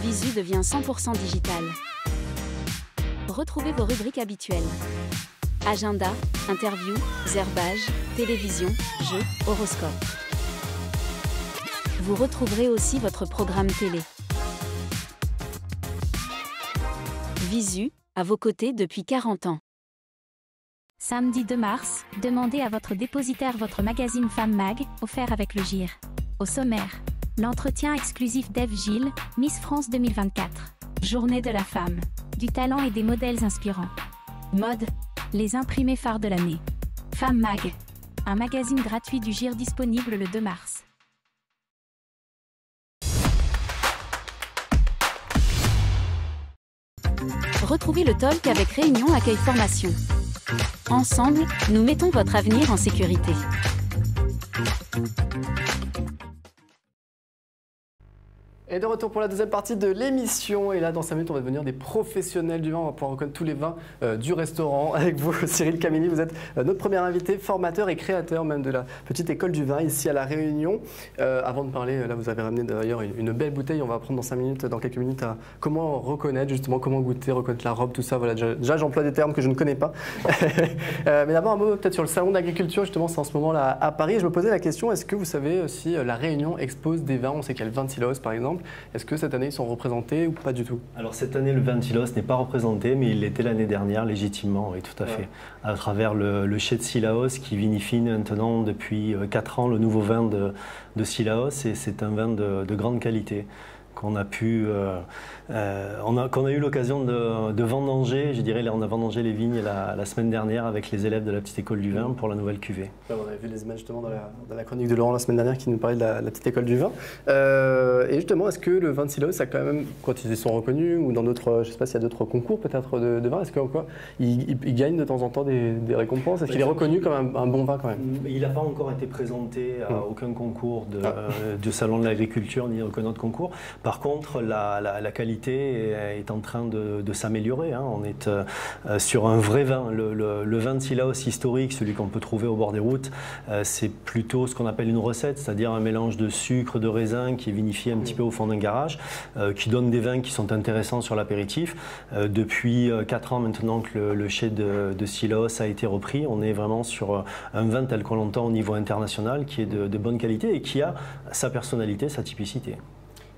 Visu devient 100% digital. Retrouvez vos rubriques habituelles. Agenda, interview, zerbage, télévision, jeux, horoscope. Vous retrouverez aussi votre programme télé. Visu, à vos côtés depuis 40 ans. Samedi 2 mars, demandez à votre dépositaire votre magazine Femme Mag, offert avec le GIR. Au sommaire, l'entretien exclusif d'Ève Gilles, Miss France 2024. Journée de la femme. Du talent et des modèles inspirants. Mode. Les imprimés phares de l'année. Femme Mag. Un magazine gratuit du GIR disponible le 2 mars. Retrouvez le talk avec Réunion Accueil Formation. Ensemble, nous mettons votre avenir en sécurité. Et de retour pour la deuxième partie de l'émission. Et là, dans 5 minutes, on va devenir des professionnels du vin. On va pouvoir reconnaître tous les vins du restaurant. Avec vous, Cyril Camilli, vous êtes notre premier invité, formateur et créateur même de la petite école du vin ici à La Réunion. Avant de parler, là, vous avez ramené d'ailleurs une belle bouteille. On va apprendre dans quelques minutes, à comment reconnaître, justement, comment goûter, reconnaître la robe, tout ça. Voilà, déjà, j'emploie des termes que je ne connais pas. Mais d'abord, un mot peut-être sur le salon d'agriculture. Justement, c'est en ce moment là à Paris. Je me posais la question, est-ce que vous savez si La Réunion expose des vins? On sait qu'il y a le vin de Sillaos, par exemple. Est-ce que cette année, ils sont représentés ou pas du tout? Alors cette année, le vin de Sillaos n'est pas représenté, mais il l'était l'année dernière, légitimement, oui, tout à fait. À travers le chai de Sillaos qui vinifie maintenant depuis 4 ans le nouveau vin de Sillaos, et c'est un vin de grande qualité qu'on a pu, qu'on a eu l'occasion de vendanger. Je dirais, on a vendangé les vignes la semaine dernière avec les élèves de la petite école du vin pour la nouvelle cuvée. On avait vu les images justement dans la chronique de Laurent la semaine dernière qui nous parlait de la petite école du vin. Et justement, est-ce que le vin de Sillaos a quand même, quand ils sont reconnus ou dans d'autres, je ne sais pas s'il y a d'autres concours peut-être de vin, est-ce qu'il gagne de temps en temps des récompenses? Est-ce qu'il est reconnu comme un bon vin quand même? Il n'a pas encore été présenté à aucun concours du salon de l'agriculture ni aucun autre concours. Par contre, la qualité est en train de s'améliorer. Hein. On est sur un vrai vin. Le vin de Sillaos historique, celui qu'on peut trouver au bord des routes, c'est plutôt ce qu'on appelle une recette, c'est-à-dire un mélange de sucre, de raisin qui est vinifié un petit peu au fond d'un garage, qui donne des vins qui sont intéressants sur l'apéritif. Depuis 4 ans maintenant que le chai de Sillaos a été repris, on est vraiment sur un vin tel qu'on l'entend au niveau international, qui est de bonne qualité et qui a sa personnalité, sa typicité.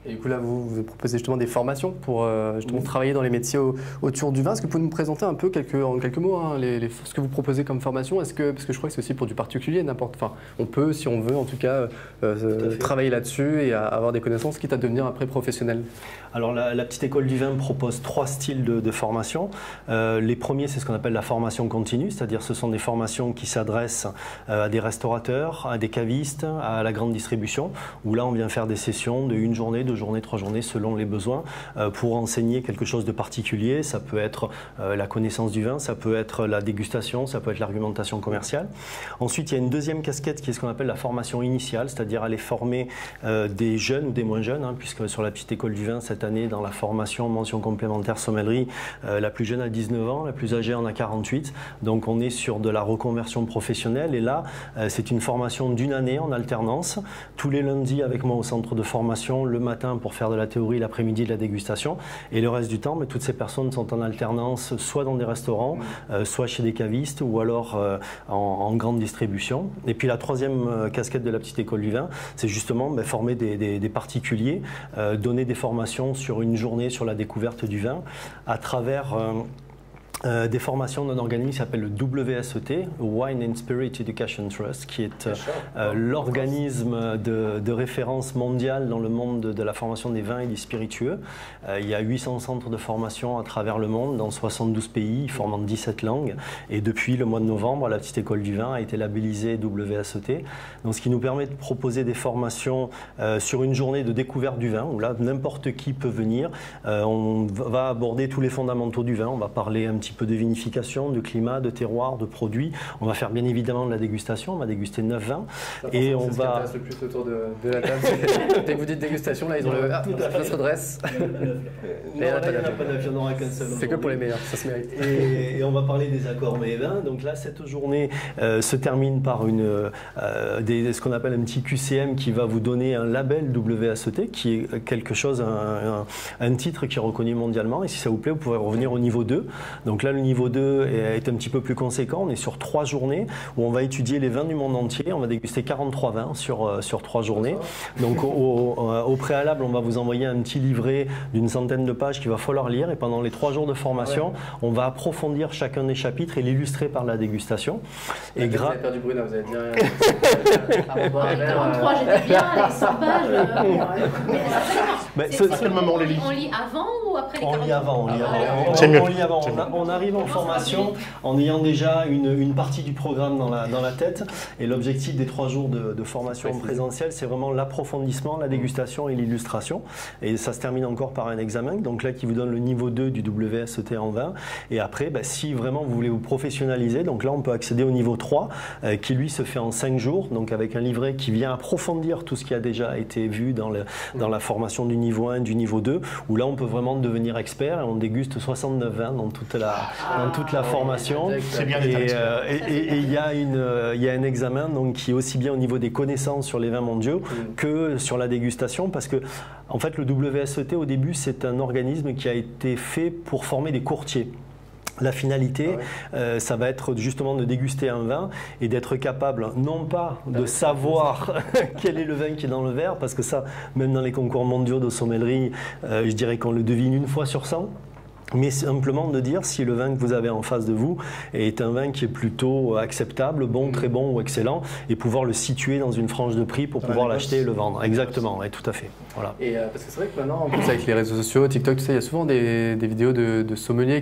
Et du coup, là, vous proposez justement des formations pour justement travailler dans les métiers autour du vin. Est-ce que vous pouvez nous présenter un peu en quelques mots ce que vous proposez comme formation? Parce que je crois que c'est aussi pour du particulier, on peut, si on veut, en tout cas, travailler là-dessus et avoir des connaissances, quitte à devenir après professionnel. Alors, la petite école du vin propose 3 styles de formation. Les premiers, c'est ce qu'on appelle la formation continue, c'est-à-dire ce sont des formations qui s'adressent à des restaurateurs, à des cavistes, à la grande distribution, où là, on vient faire des sessions de 1 journée, 2 2 journées, 3 journées selon les besoins pour enseigner quelque chose de particulier. Ça peut être la connaissance du vin, ça peut être la dégustation, ça peut être l'argumentation commerciale. Ensuite, il y a une deuxième casquette qui est ce qu'on appelle la formation initiale, c'est-à-dire aller former des jeunes ou des moins jeunes, puisque sur la petite école du vin, cette année, dans la formation mention complémentaire sommellerie, la plus jeune a 19 ans, la plus âgée en a 48. Donc on est sur de la reconversion professionnelle et là, c'est une formation d'1 année en alternance, tous les lundis avec moi au centre de formation, le matin pour faire de la théorie, l'après-midi de la dégustation et le reste du temps, mais toutes ces personnes sont en alternance soit dans des restaurants, soit chez des cavistes ou alors en grande distribution. Et puis la troisième casquette de la petite école du vin, c'est justement former des particuliers, donner des formations sur une journée sur la découverte du vin à travers des formations d'un organisme qui s'appelle le WSET, Wine and Spirit Education Trust, qui est l'organisme de référence mondiale dans le monde de la formation des vins et des spiritueux. Il y a 800 centres de formation à travers le monde, dans 72 pays, formant 17 langues. Et depuis le mois de novembre, la petite école du vin a été labellisée WSET. Donc, ce qui nous permet de proposer des formations sur une journée de découverte du vin, où là, n'importe qui peut venir. On va aborder tous les fondamentaux du vin. On va parler un petit peu de vinification, de climat, de terroir, de produits. On va faire bien évidemment de la dégustation. On va déguster 9 vins. Et on va... C'est ce qui intéresse le plus autour de la table. Dès que vous dites dégustation, là, ils ont le... Ah, ça se redresse. Il n'y en a pas 9, il n'y en aura qu'un seul. C'est que pour les meilleurs, ça se mérite. Et on va parler des accords mets et vins. Donc là, cette journée se termine par ce qu'on appelle un petit QCM qui va vous donner un label WSET, qui est quelque chose, un titre qui est reconnu mondialement. Et si ça vous plaît, vous pourrez revenir au niveau 2. Donc là, le niveau 2 est un petit peu plus conséquent. On est sur 3 journées où on va étudier les vins du monde entier. On va déguster 43 vins sur 3 journées. Donc au préalable, on va vous envoyer un petit livret d'une centaine de pages qu'il va falloir lire. Et pendant les 3 jours de formation, on va approfondir chacun des chapitres et l'illustrer par la dégustation. Et vous avez perdu Bruna, vous avez dit rien. 43, j'étais bien, les 100 pages. On lit avant ou après les 43? On lit avant, C'est mieux. On lit avant. On arrive en formation en ayant déjà une partie du programme dans la tête. Et l'objectif des 3 jours de formation présentielle, c'est vraiment l'approfondissement, la dégustation et l'illustration. Et ça se termine encore par un examen, donc là qui vous donne le niveau 2 du WSET en vin. Et après, si vraiment vous voulez vous professionnaliser, donc là on peut accéder au niveau 3, qui lui se fait en 5 jours, donc avec un livret qui vient approfondir tout ce qui a déjà été vu dans la formation du niveau 1, du niveau 2, où là on peut vraiment devenir expert et on déguste 69 vins dans toute la formation. C'est bien et il y a un examen donc, qui est aussi bien au niveau des connaissances sur les vins mondiaux que sur la dégustation, parce que en fait le WSET au début c'est un organisme qui a été fait pour former des courtiers. La finalité, ça va être justement de déguster un vin et d'être capable, non pas de savoir quel est le vin qui est dans le verre, parce que ça, même dans les concours mondiaux de sommellerie, je dirais qu'on le devine 1 fois sur 100. Mais simplement de dire si le vin que vous avez en face de vous est un vin qui est plutôt acceptable, bon, très bon ou excellent, et pouvoir le situer dans une frange de prix pour pouvoir l'acheter et le vendre. Exactement, oui, tout à fait. Voilà. Et parce que c'est vrai que maintenant, en plus avec les réseaux sociaux, TikTok, tout ça, il y a souvent des vidéos de sommeliers,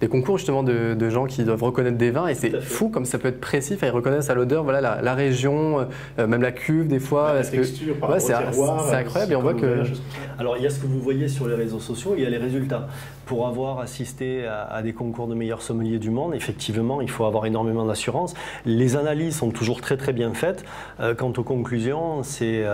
des concours justement de gens qui doivent reconnaître des vins, et c'est fou comme ça peut être précis. Ils reconnaissent à l'odeur, voilà, la région, même la cuve des fois. La texture, c'est incroyable et on voit que... Alors il y a ce que vous voyez sur les réseaux sociaux, il y a les résultats. Pour avoir assisté à des concours de meilleurs sommeliers du monde, effectivement, il faut avoir énormément d'assurance. Les analyses sont toujours très très bien faites. Quant aux conclusions, c'est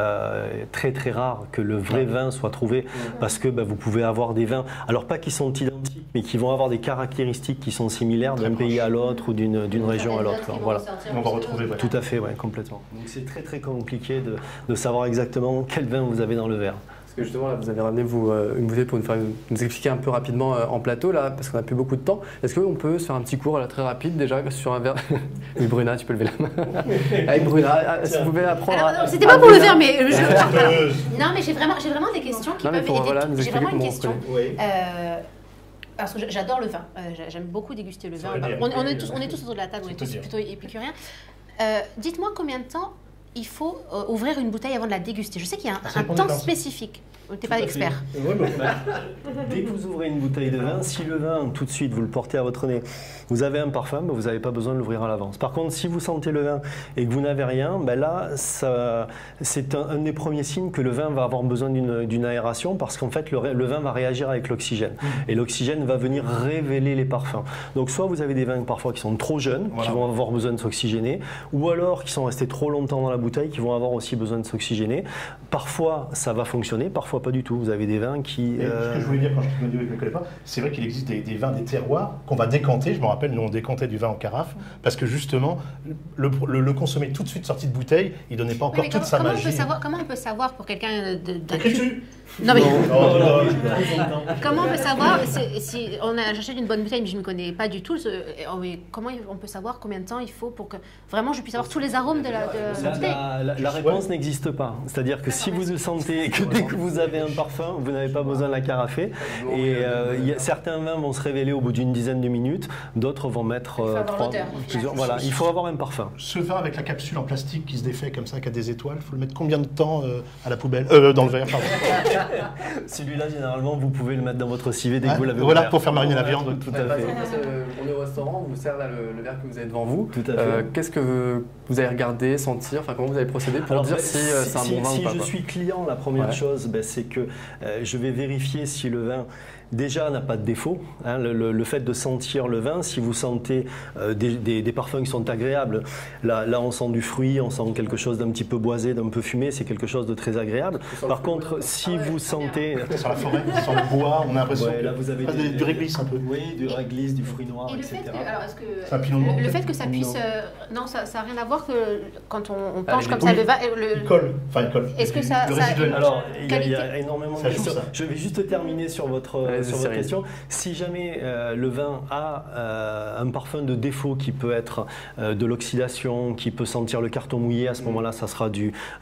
très très rare que le vrai vin soit trouvé, parce que vous pouvez avoir des vins, alors pas qui sont identiques, mais qui vont avoir des caractéristiques qui sont similaires d'un pays à l'autre ou d'une région à l'autre. Voilà. On va retrouver. Tout à fait, complètement. Donc c'est très très compliqué de savoir exactement quel vin vous avez dans le verre. Parce que justement, là, vous avez ramené une bouteille pour nous expliquer un peu rapidement en plateau, là, parce qu'on n'a plus beaucoup de temps. Est-ce qu'on peut se faire un petit cours là, très rapide déjà sur un verre? Oui, Bruna, tu peux lever la main. Avec Bruna, si vous pouvez apprendre. C'était pas pour le verre, mais non, mais j'ai vraiment des questions qui peuvent aider. J'ai vraiment une question. Parce que j'adore le vin. J'aime beaucoup déguster le vin. On est tous autour de la table, on est tous plutôt épicuriens. Dites-moi combien de temps il faut ouvrir une bouteille avant de la déguster? Je sais qu'il y a Ça un dépend temps des vins. spécifique. Tu n'es pas expert. Dès que vous ouvrez une bouteille de vin, si le vin, tout de suite, vous le portez à votre nez, vous avez un parfum, vous n'avez pas besoin de l'ouvrir à l'avance. Par contre, si vous sentez le vin et que vous n'avez rien, là, c'est un des premiers signes que le vin va avoir besoin d'une aération parce qu'en fait, le vin va réagir avec l'oxygène. Et l'oxygène va venir révéler les parfums. Donc, soit vous avez des vins parfois qui sont trop jeunes, qui vont avoir besoin de s'oxygéner, ou alors qui sont restés trop longtemps dans la bouteille, qui vont avoir aussi besoin de s'oxygéner. Parfois, ça va fonctionner, parfois pas du tout. Vous avez des vins qui... Ce que je voulais dire quand je ne connais pas, c'est vrai qu'il existe des vins, des terroirs qu'on va décanter. Je me rappelle, nous on décantait du vin en carafe parce que justement, le consommer tout de suite sorti de bouteille, il ne donnait pas encore toute sa magie. Comment on peut savoir pour quelqu'un d'un... Écris-tu ? Non mais... Comment on peut savoir si j'achète une bonne bouteille mais je ne connais pas du tout, comment on peut savoir combien de temps il faut pour que vraiment je puisse avoir tous les arômes de la bouteille? La réponse n'existe pas. C'est-à-dire que si vous le sentez, que dès que vous avez un parfum, vous n'avez pas besoin de la carafer. Et certains vins vont se révéler au bout d'une dizaine de minutes, d'autres vont mettre plusieurs. Voilà, il faut avoir un parfum. Ce vin avec la capsule en plastique qui se défait comme ça, qui a des étoiles, il faut le mettre combien de temps à la poubelle dans le verre, pardon. Celui-là, généralement, vous pouvez le mettre dans votre civet dès que vous l'avez Voilà, ouvert. pour faire mariner la viande. Tout à fait. On est au restaurant, on vous sert là le verre que vous avez devant vous. Tout à fait. Qu'est-ce que vous avez regardé, sentir, comment vous avez procédé pour dire si c'est un bon vin ou pas? Si je suis client, la première chose, c'est que je vais vérifier si le vin déjà n'a pas de défaut. Le fait de sentir le vin, si vous sentez des parfums qui sont agréables, là on sent du fruit, on sent quelque chose d'un petit peu boisé, d'un peu fumé, c'est quelque chose de très agréable. Par contre, si vous sentez... Sur la forêt, sur le bois, on a l'impression là, vous avez du réglisse un peu. Oui, du réglisse, du fruit noir, et etc. Le fait que ça puisse... non, ça n'a rien à voir que quand on penche comme ça le vin... Il colle. Enfin, il colle. Est-ce que ça... Alors, il y a énormément de questions. Ça. Je vais juste terminer sur votre question. Si jamais le vin a un parfum de défaut qui peut être de l'oxydation, qui peut sentir le carton mouillé, à ce moment-là, ça sera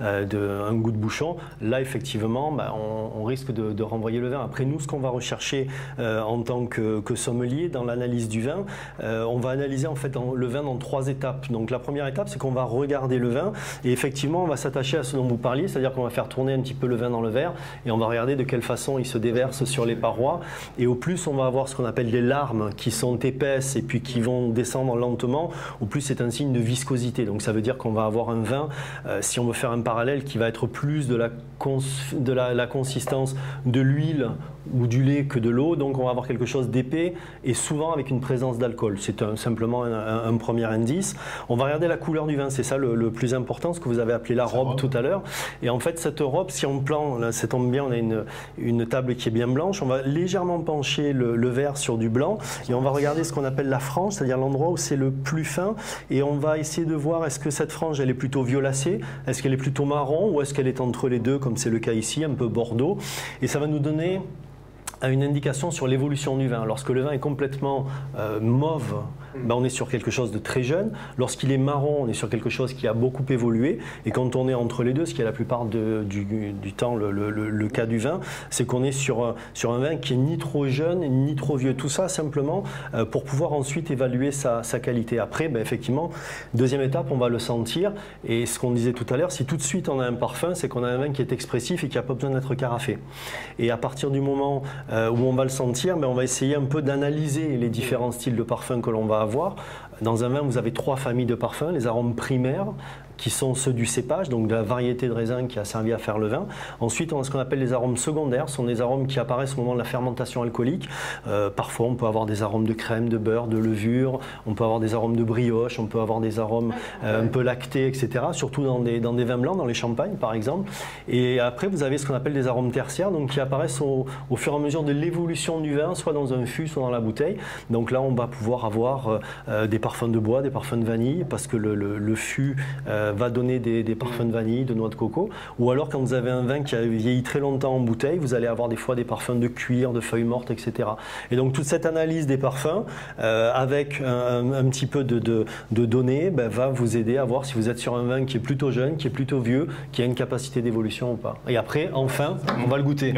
un goût de bouchon. Là, effectivement, on risque de renvoyer le vin. Après, nous, ce qu'on va rechercher en tant que sommelier dans l'analyse du vin, on va analyser en fait le vin dans 3 étapes. Donc, la première étape, c'est qu'on va regarder le vin et effectivement, on va s'attacher à ce dont vous parliez, c'est-à-dire qu'on va faire tourner un petit peu le vin dans le verre et on va regarder de quelle façon il se déverse sur les parois. Et au plus on va avoir ce qu'on appelle des larmes qui sont épaisses et puis qui vont descendre lentement, au plus c'est un signe de viscosité. Donc ça veut dire qu'on va avoir un vin, si on veut faire un parallèle, qui va être plus de la consistance de l'huile ou du lait que de l'eau, donc on va avoir quelque chose d'épais et souvent avec une présence d'alcool. C'est simplement un premier indice. On va regarder la couleur du vin, c'est ça le plus important, ce que vous avez appelé la robe tout à l'heure. Et en fait cette robe, si on plante, là ça tombe bien, on a une table qui est bien blanche, on va légèrement pencher le verre sur du blanc et on va regarder ce qu'on appelle la frange, c'est-à-dire l'endroit où c'est le plus fin, et on va essayer de voir est-ce que cette frange elle est plutôt violacée, est-ce qu'elle est plutôt marron ou est-ce qu'elle est entre les deux comme c'est le cas ici, un peu bordeaux, et ça va nous donner une indication sur l'évolution du vin. Lorsque le vin est complètement mauve, on est sur quelque chose de très jeune. Lorsqu'il est marron, on est sur quelque chose qui a beaucoup évolué. Et quand on est entre les deux, ce qui est la plupart du temps le cas du vin, c'est qu'on est sur un vin qui est ni trop jeune ni trop vieux. Tout ça simplement pour pouvoir ensuite évaluer sa qualité. Après, effectivement, deuxième étape, on va le sentir. Et ce qu'on disait tout à l'heure, si tout de suite on a un parfum, c'est qu'on a un vin qui est expressif et qui n'a pas besoin d'être carafé. Et à partir du moment où on va le sentir, on va essayer un peu d'analyser les différents styles de parfums que l'on va avoir. Dans un vin, vous avez 3 familles de parfums, les arômes primaires, qui sont ceux du cépage, donc de la variété de raisin qui a servi à faire le vin. Ensuite, on a ce qu'on appelle les arômes secondaires, ce sont des arômes qui apparaissent au moment de la fermentation alcoolique. Parfois, on peut avoir des arômes de crème, de beurre, de levure, on peut avoir des arômes de brioche, on peut avoir des arômes un peu lactés, etc., surtout dans des vins blancs, dans les champagnes, par exemple. Et après, vous avez ce qu'on appelle des arômes tertiaires, donc qui apparaissent au fur et à mesure de l'évolution du vin, soit dans un fût, soit dans la bouteille. Donc là, on va pouvoir avoir des parfums de bois, des parfums de vanille, parce que le fût va donner des parfums de vanille, de noix de coco. Ou alors quand vous avez un vin qui a vieilli très longtemps en bouteille, vous allez avoir des fois des parfums de cuir, de feuilles mortes, etc. Et donc toute cette analyse des parfums avec un petit peu de données va vous aider à voir si vous êtes sur un vin qui est plutôt jeune, qui est plutôt vieux, qui a une capacité d'évolution ou pas. Et après, enfin, on va le goûter.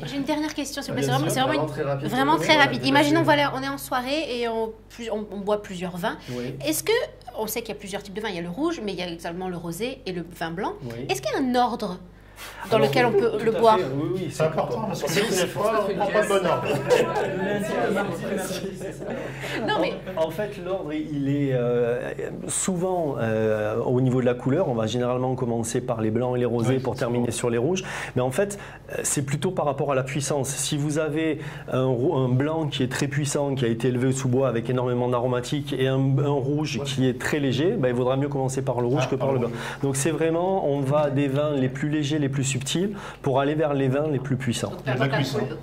J'ai une dernière question, s'il vous plaît. C'est vraiment très rapide. Imaginons, voilà, on est en soirée et on boit plusieurs vins. Oui. Est-ce que on sait qu'il y a plusieurs types de vin. Il y a le rouge, mais il y a également le rosé et le vin blanc. Oui. Est-ce qu'il y a un ordre dans lequel on peut le boire? Oui, oui, C'est important parce que des fois, on ne prend pas le bon ordre. Non, mais... En fait, l'ordre, il est souvent au niveau de la couleur. On va généralement commencer par les blancs et les rosés pour terminer sur les rouges. Mais en fait, c'est plutôt par rapport à la puissance. Si vous avez un blanc qui est très puissant, qui a été élevé sous bois avec énormément d'aromatiques, et un rouge qui est très léger, il vaudra mieux commencer par le rouge que par le blanc. Donc c'est vraiment, on va des vins les plus légers, les plus subtils, pour aller vers les vins les plus puissants. Donc,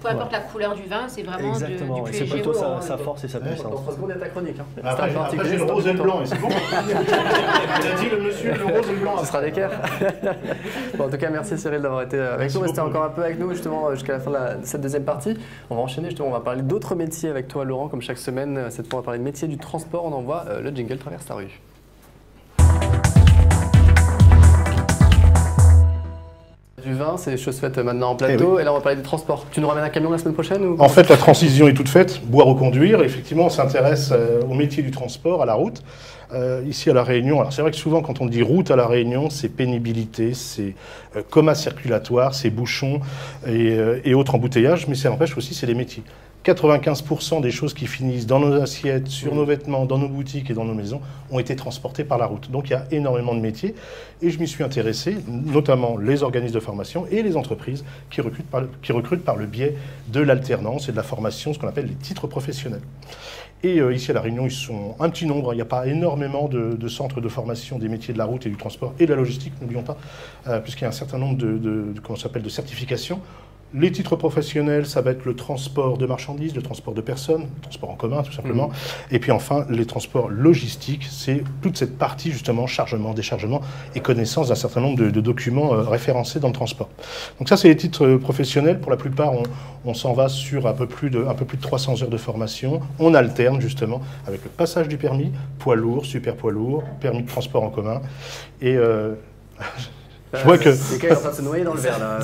peu importe la couleur du vin, c'est vraiment exactement, du plus c'est léger plutôt au- sa force et sa puissance. Dans 3 secondes, il y a ta chronique. Après, j'ai le rose et le blanc, et c'est bon. Il a dit le monsieur, le rose et le blanc. Ce sera l'équerre. Bon, en tout cas, merci Cyril d'avoir été avec nous. Restez encore un peu avec nous justement jusqu'à la fin de cette deuxième partie. On va enchaîner justement, on va parler d'autres métiers avec toi Laurent, comme chaque semaine. Cette fois, on va parler de métier du transport. On envoie le jingle traverse la rue. Du vin, c'est chose faite maintenant en plateau. Et là, on va parler des transports. Tu nous ramènes un camion la semaine prochaine ou... En fait, la transition est toute faite. Boire ou conduire. Effectivement, on s'intéresse au métier du transport, à la route. Ici à La Réunion, alors c'est vrai que souvent quand on dit route à La Réunion, c'est pénibilité, c'est coma circulatoire, c'est bouchons et autres embouteillages, mais ça n'empêche aussi c'est les métiers. 95% des choses qui finissent dans nos assiettes, sur nos vêtements, dans nos boutiques et dans nos maisons ont été transportées par la route. Donc il y a énormément de métiers et je m'y suis intéressé, notamment les organismes de formation et les entreprises qui recrutent par le biais de l'alternance et de la formation, ce qu'on appelle les titres professionnels. Et ici à La Réunion, ils sont un petit nombre, il n'y a pas énormément de centres de formation des métiers de la route et du transport et de la logistique, n'oublions pas, puisqu'il y a un certain nombre de certifications. Les titres professionnels, ça va être le transport de marchandises, le transport de personnes, le transport en commun tout simplement. Et puis enfin, les transports logistiques, c'est toute cette partie justement chargement, déchargement et connaissance d'un certain nombre de documents référencés dans le transport. Donc ça, c'est les titres professionnels. Pour la plupart, on s'en va sur un peu plus de 300 heures de formation. On alterne justement avec le passage du permis, poids lourd, super poids lourd, permis de transport en commun. Et je vois que c'est quand même en train de se noyer dans le verre là.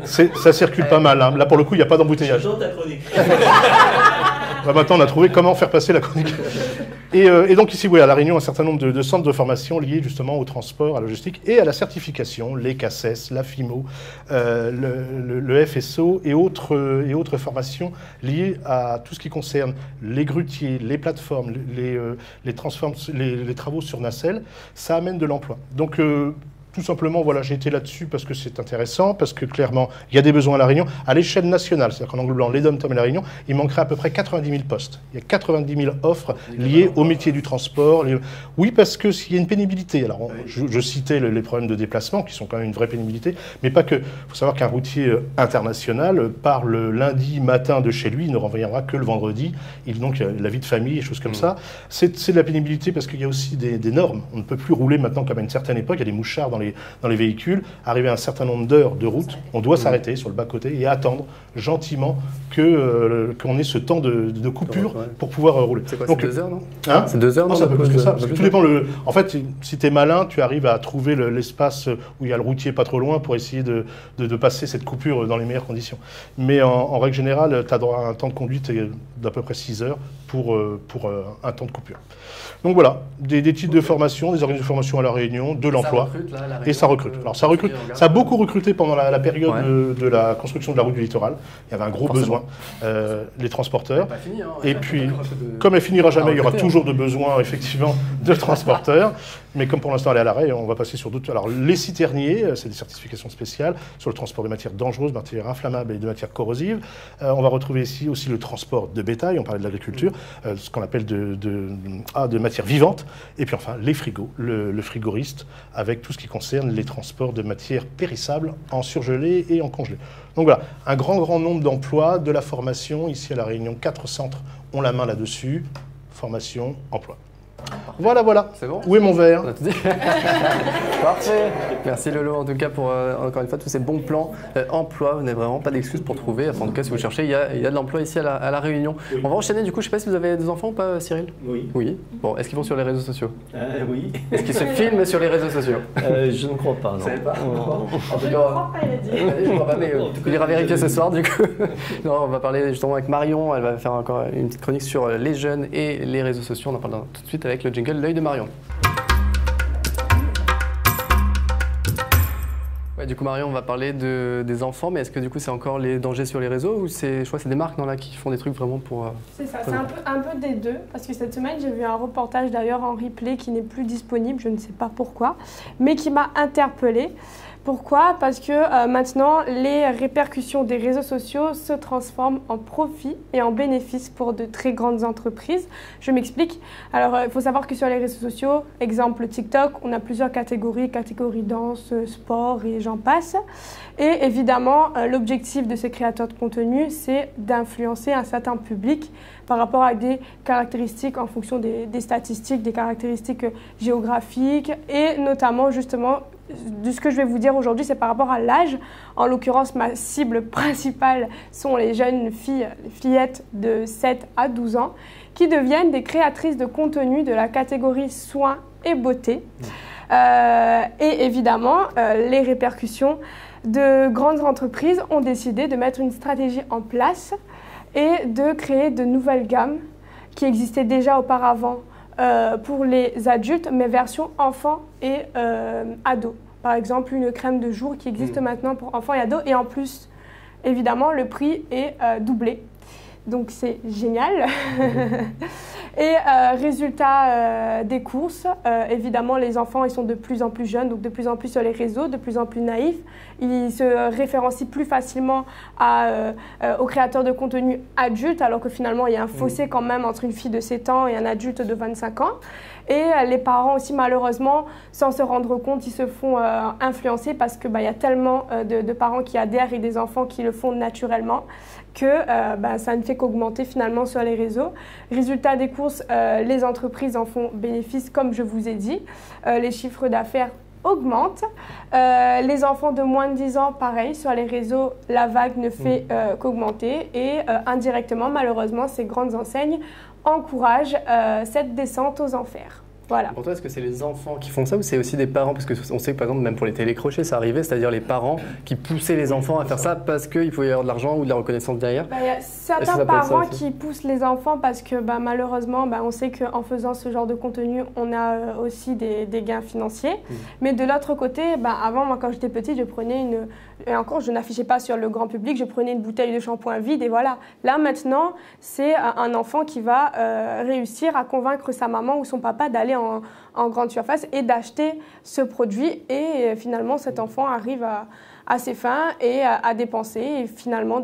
ça circule pas mal. Hein. Là pour le coup, il n'y a pas d'embouteillage. Maintenant, on a trouvé comment faire passer la chronique. Et donc ici, oui, à La Réunion, un certain nombre de centres de formation liés justement au transport, à la logistique et à la certification, les CACES, la FIMO, le FSO et autres formations liées à tout ce qui concerne les grutiers, les plateformes, les travaux sur nacelle. Ça amène de l'emploi. Donc tout simplement, voilà, j'ai été là-dessus parce que c'est intéressant, parce que clairement, il y a des besoins à La Réunion. À l'échelle nationale, c'est-à-dire qu'en englobant les DOM-TOM et La Réunion, il manquerait à peu près 90 000 postes. Il y a 90 000 offres liées au métier du transport. Oui, parce qu'il y a une pénibilité. Alors, je citais les problèmes de déplacement, qui sont quand même une vraie pénibilité, mais pas que. Il faut savoir qu'un routier international part le lundi matin de chez lui, il ne reviendra que le vendredi. Donc, la vie de famille et choses comme ça. C'est de la pénibilité parce qu'il y a aussi des normes. On ne peut plus rouler maintenant comme à une certaine époque. Il y a des mouchards dans les véhicules. Arrivé à un certain nombre d'heures de route, on doit s'arrêter sur le bas-côté et attendre gentiment qu'on ait ce temps de coupure pour pouvoir rouler. C'est quoi, donc, c'est 2 heures, non hein? C'est 2 heures, non? Ça peut plus que ça. Parce que tout dépend. En fait, si tu es malin, tu arrives à trouver l'espace où il y a le routier pas trop loin pour essayer de passer cette coupure dans les meilleures conditions. Mais en règle générale, tu as droit à un temps de conduite d'à peu près 6 heures pour un temps de coupure. Donc voilà, des titres de formation, des organismes de formation à La Réunion, de l'emploi. Et ça recrute. Alors ça recrute. Ça a beaucoup recruté pendant la période de la construction de la route du littoral. Il y avait un gros besoin. Les transporteurs. Pas fini, hein, et puis, comme elle finira jamais, il y aura toujours de besoin, effectivement, de transporteurs. Mais comme pour l'instant elle est à l'arrêt, on va passer sur d'autres. Alors les citerniers, c'est des certifications spéciales sur le transport de matières dangereuses, matières inflammables et de matières corrosives. On va retrouver ici aussi le transport de bétail, on parlait de l'agriculture, ce qu'on appelle de matières vivantes. Et puis enfin les frigos, le frigoriste, avec tout ce qui concerne les transports de matières périssables en surgelé et en congelé. Donc voilà, un grand nombre d'emplois, de la formation. Ici à La Réunion, 4 centres ont la main là-dessus. Formation, emploi. Voilà. C'est bon? Où est mon verre? Parfait. Merci Lolo en tout cas pour encore une fois tous ces bons plans emploi. Vous n'avez vraiment pas d'excuses pour trouver. Enfin, en tout cas si vous cherchez, il y a de l'emploi ici à la Réunion. Oui. On va enchaîner du coup. Je sais pas si vous avez des enfants ou pas, Cyril? Oui. Bon, est-ce qu'ils vont sur les réseaux sociaux? Oui. Est-ce qu'ils se filment sur les réseaux sociaux? Je ne crois pas. Non. Vous savez pas? En tout cas, je crois pas, il a dit. Je crois pas, mais il ira vérifier ce soir du coup. Non, on va parler justement avec Marion. Elle va faire encore une petite chronique sur les jeunes et les réseaux sociaux. On en parle tout de suite avec le jingle L'œil de Marion. Ouais, du coup, Marion, on va parler des enfants, mais est-ce que du coup, c'est encore les dangers sur les réseaux ou je crois que c'est des marques là, qui font des trucs vraiment pour... C'est ça, c'est un peu des deux, parce que cette semaine, j'ai vu un reportage d'ailleurs en replay qui n'est plus disponible, je ne sais pas pourquoi, mais qui m'a interpellée. Pourquoi? Parce que maintenant, les répercussions des réseaux sociaux se transforment en profit et en bénéfice pour de très grandes entreprises. Je m'explique. Alors, il faut savoir que sur les réseaux sociaux, exemple TikTok, on a plusieurs catégories danse, sport et j'en passe. Et évidemment, l'objectif de ces créateurs de contenu, c'est d'influencer un certain public par rapport à des caractéristiques en fonction des statistiques, des caractéristiques géographiques et notamment justement de ce que je vais vous dire aujourd'hui, c'est par rapport à l'âge. En l'occurrence, ma cible principale sont les jeunes filles, les fillettes de 7 à 12 ans qui deviennent des créatrices de contenu de la catégorie soins et beauté. Et évidemment, les répercussions de grandes entreprises ont décidé de mettre une stratégie en place et de créer de nouvelles gammes qui existaient déjà auparavant pour les adultes, mais version enfants et ados. Par exemple, une crème de jour qui existe maintenant pour enfants et ados. Et en plus, évidemment, le prix est doublé. Donc c'est génial. Et résultat des courses, évidemment les enfants ils sont de plus en plus jeunes, donc de plus en plus sur les réseaux, de plus en plus naïfs. Ils se référencient plus facilement aux créateurs de contenu adultes, alors que finalement il y a un fossé quand même entre une fille de 7 ans et un adulte de 25 ans. Et les parents aussi malheureusement, sans se rendre compte, ils se font influencer parce que y a tellement de parents qui adhèrent et des enfants qui le font naturellement que ça ne fait qu'augmenter finalement sur les réseaux. Résultat des courses, les entreprises en font bénéfice comme je vous ai dit. Les chiffres d'affaires augmentent. Les enfants de moins de 10 ans, pareil, sur les réseaux, la vague ne fait qu'augmenter. Et indirectement, malheureusement, ces grandes enseignes encouragent cette descente aux enfers. Voilà. Pour toi, est-ce que c'est les enfants qui font ça ou c'est aussi des parents? Parce qu'on sait que par exemple, même pour les télécrochets, ça arrivait, c'est-à-dire les parents qui poussaient les enfants à faire ça parce qu'il pouvait y avoir de l'argent ou de la reconnaissance derrière. Il y a certains parents qui poussent les enfants parce que malheureusement, on sait qu'en faisant ce genre de contenu, on a aussi des gains financiers. Mais de l'autre côté, avant, moi, quand j'étais petite, je prenais et encore, je n'affichais pas sur le grand public, je prenais une bouteille de shampoing vide et voilà. Là, maintenant, c'est un enfant qui va réussir à convaincre sa maman ou son papa d'aller en grande surface et d'acheter ce produit. Et finalement, cet enfant arrive à ses fins et à dépenser. Et finalement,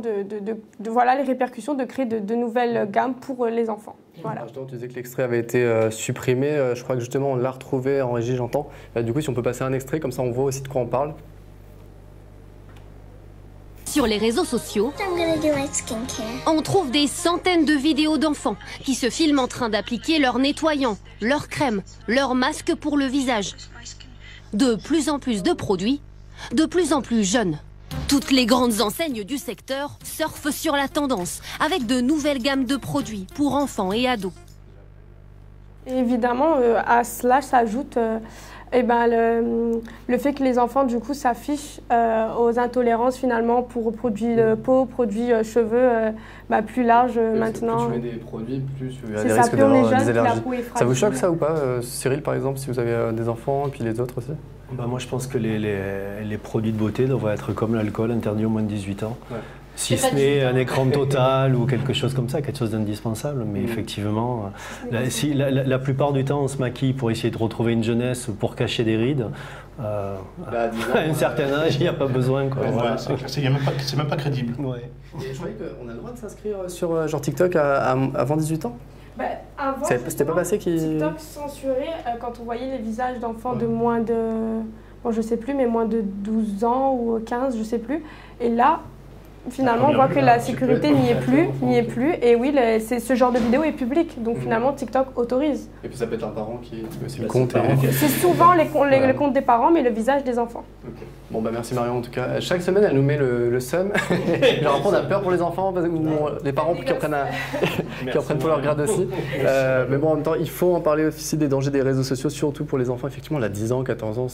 voilà les répercussions de créer de nouvelles gammes pour les enfants. Voilà. Justement, tu disais que l'extrait avait été supprimé. Je crois que justement, on l'a retrouvé en régie, j'entends. Du coup, si on peut passer un extrait, comme ça, on voit aussi de quoi on parle. Sur les réseaux sociaux, on trouve des centaines de vidéos d'enfants qui se filment en train d'appliquer leur nettoyant, leur crème, leur masque pour le visage. De plus en plus de produits, de plus en plus jeunes. Toutes les grandes enseignes du secteur surfent sur la tendance avec de nouvelles gammes de produits pour enfants et ados. Et évidemment, à cela s'ajoute le fait que les enfants du coup s'affichent aux intolérances finalement pour produits de peau, produits cheveux plus larges maintenant. Plus tu mets des produits, plus tu as des des risques d'avoir des allergies. Ça vous choque ça ou pas, Cyril par exemple, si vous avez des enfants et puis les autres aussi? Moi je pense que les produits de beauté devraient être comme l'alcool, interdit aux moins de 18 ans. Ouais. Si ce n'est un écran total ou quelque chose comme ça, quelque chose d'indispensable. Mais effectivement, la plupart du temps, on se maquille pour essayer de retrouver une jeunesse, pour cacher des rides. À un certain âge, il n'y a pas besoin. Voilà, c'est même pas crédible. Ouais. Et je croyais qu'on a le droit de s'inscrire sur genre TikTok avant 18 ans? C'était pas passé TikTok censurait quand on voyait les visages d'enfants de moins de... Bon, je sais plus, mais moins de 12 ans ou 15, je sais plus. Et là... Finalement, on voit que la sécurité n'y est plus. Et oui, ce genre de vidéo est public. Donc finalement, TikTok autorise. Et puis ça peut être un parent qui aussi le compte. C'est souvent les comptes des parents, mais le visage des enfants. Okay. Bon, merci Marion en tout cas. Chaque semaine, elle nous met le seum. Genre après, on a peur pour les enfants, les parents qui en prennent pour leur grade aussi. Mais bon, en même temps, il faut en parler aussi des dangers des réseaux sociaux, surtout pour les enfants. Effectivement, elle a 10 ans, 14 ans.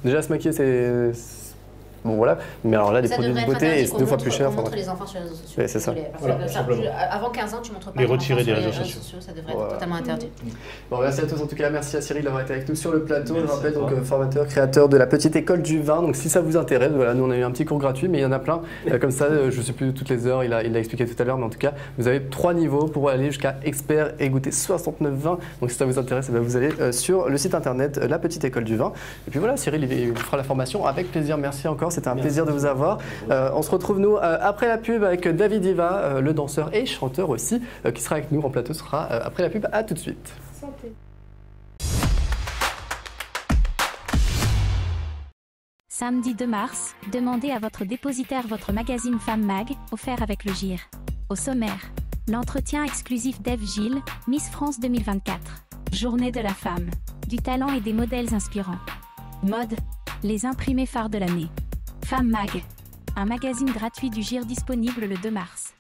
Déjà, se maquiller, Bon voilà, mais alors là, les produits de beauté, c'est 2 fois plus cher. On montre les enfants sur les réseaux sociaux. Ouais, c'est ça. Voilà, simplement. Avant 15 ans, tu montres pas Les enfants retirer des sur les réseaux sociaux. Ça devrait être totalement interdit. Bon, merci à tous en tout cas, merci à Cyril d'avoir été avec nous sur le plateau. Je rappelle donc formateur, créateur de la petite école du vin. Donc si ça vous intéresse, voilà, nous on a eu un petit cours gratuit, mais il y en a plein comme ça. Je ne sais plus toutes les heures, il l'a expliqué tout à l'heure, mais en tout cas, vous avez 3 niveaux pour aller jusqu'à expert et goûter 69 vins. Donc si ça vous intéresse, eh bien, vous allez sur le site internet La Petite École du Vin. Et puis voilà, Cyril il fera la formation avec plaisir. Merci encore, c'était un plaisir de vous avoir. On se retrouve nous après la pub avec David Diva, le danseur et chanteur aussi, qui sera avec nous en plateau. Ce sera après la pub. À tout de suite. Santé. Samedi 2 mars, demandez à votre dépositaire votre magazine Femme Mag, offert avec le GIR. Au sommaire, l'entretien exclusif d'Ève Gilles, Miss France 2024. Journée de la femme, du talent et des modèles inspirants. Mode, les imprimés phares de l'année. Femme Mag, un magazine gratuit du GIR disponible le 2 mars.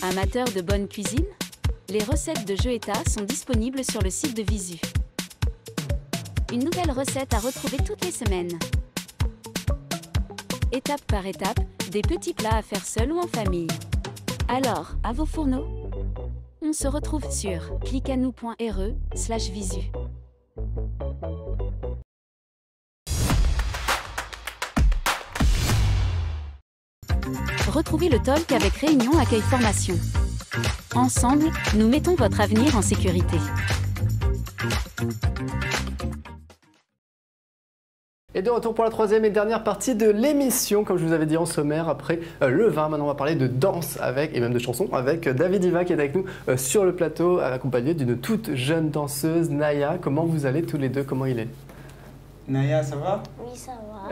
Amateurs de bonne cuisine? Les recettes de jeux état sont disponibles sur le site de Visu. Une nouvelle recette à retrouver toutes les semaines. Étape par étape, des petits plats à faire seul ou en famille. Alors, à vos fourneaux? On se retrouve sur cliquanou.re/visu. Retrouvez le talk avec Réunion Accueil Formation. Ensemble, nous mettons votre avenir en sécurité. Et de retour pour la 3e et dernière partie de l'émission, comme je vous avais dit en sommaire, après le vin. Maintenant, on va parler de danse avec, et même de chansons, avec David Diva qui est avec nous sur le plateau, accompagné d'une toute jeune danseuse, Naya. Comment vous allez tous les deux? Comment il est? Naya, ça va? Oui, ça va.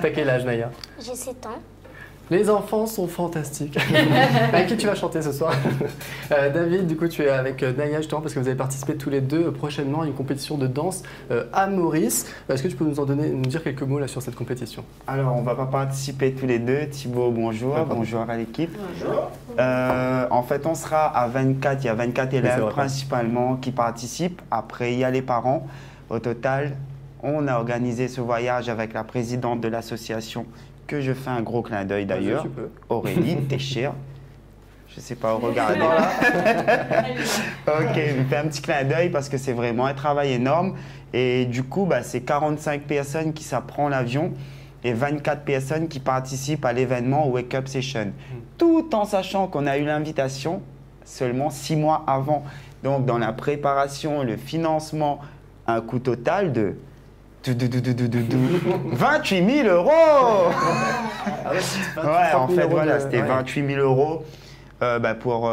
T'as quel âge, Naya? J'ai 7 ans. Les enfants sont fantastiques. Avec qui tu vas chanter ce soir? David, du coup, tu es avec Naya justement parce que vous allez participer tous les deux prochainement à une compétition de danse à Maurice. Est-ce que tu peux nous dire quelques mots là sur cette compétition? Alors, on va pas participer tous les deux. Thibaut, bonjour. Bonjour à l'équipe. Bonjour. En fait, on sera à 24. Il y a 24 élèves principalement qui participent. Après, il y a les parents. Au total, on a organisé ce voyage avec la présidente de l'association, que je fais un gros clin d'œil d'ailleurs, Aurélie Téchère. Je ne sais pas où regarder. Ok, je fais un petit clin d'œil parce que c'est vraiment un travail énorme. Et du coup, c'est 45 personnes qui s'apprennent l'avion et 24 personnes qui participent à l'événement Wake Up Session. Tout en sachant qu'on a eu l'invitation seulement 6 mois avant. Donc, dans la préparation, le financement, un coût total de 28 000 €. Ouais, en fait, voilà, c'était 28 000 € pour...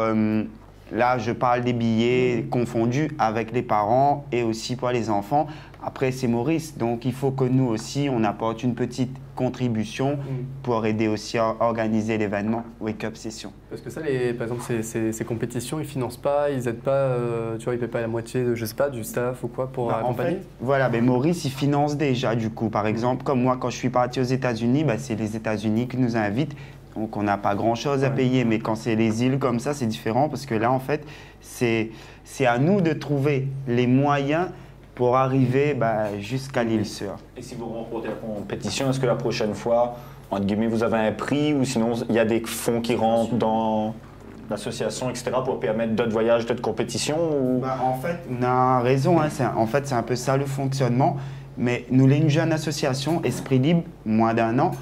là, je parle des billets confondus avec les parents et aussi pour les enfants. Après, c'est Maurice, donc il faut que nous aussi, on apporte une petite contribution pour aider aussi à organiser l'événement Wake Up Session. Parce que ça, par exemple, ces compétitions, ils ne financent pas, ils n'aident pas, tu vois, ils ne paient pas la moitié, je sais pas, du staff ou quoi pour accompagner? En fait, voilà, Maurice, il finance déjà du coup. Par exemple, comme moi, quand je suis parti aux États-Unis, c'est les États-Unis qui nous invitent. Donc, on n'a pas grand-chose à payer. Mais quand c'est les îles comme ça, c'est différent parce que là, en fait, c'est à nous de trouver les moyens pour arriver jusqu'à l'île Sœur. Et si vous remportez la compétition, est-ce que la prochaine fois, entre guillemets, vous avez un prix ou sinon il y a des fonds qui rentrent dans l'association, etc. pour permettre d'autres voyages, d'autres compétitions ou... En fait, on a raison. En fait, c'est un peu ça le fonctionnement. Mais nous, les une jeune association, Esprit Libre, moins d'1 an.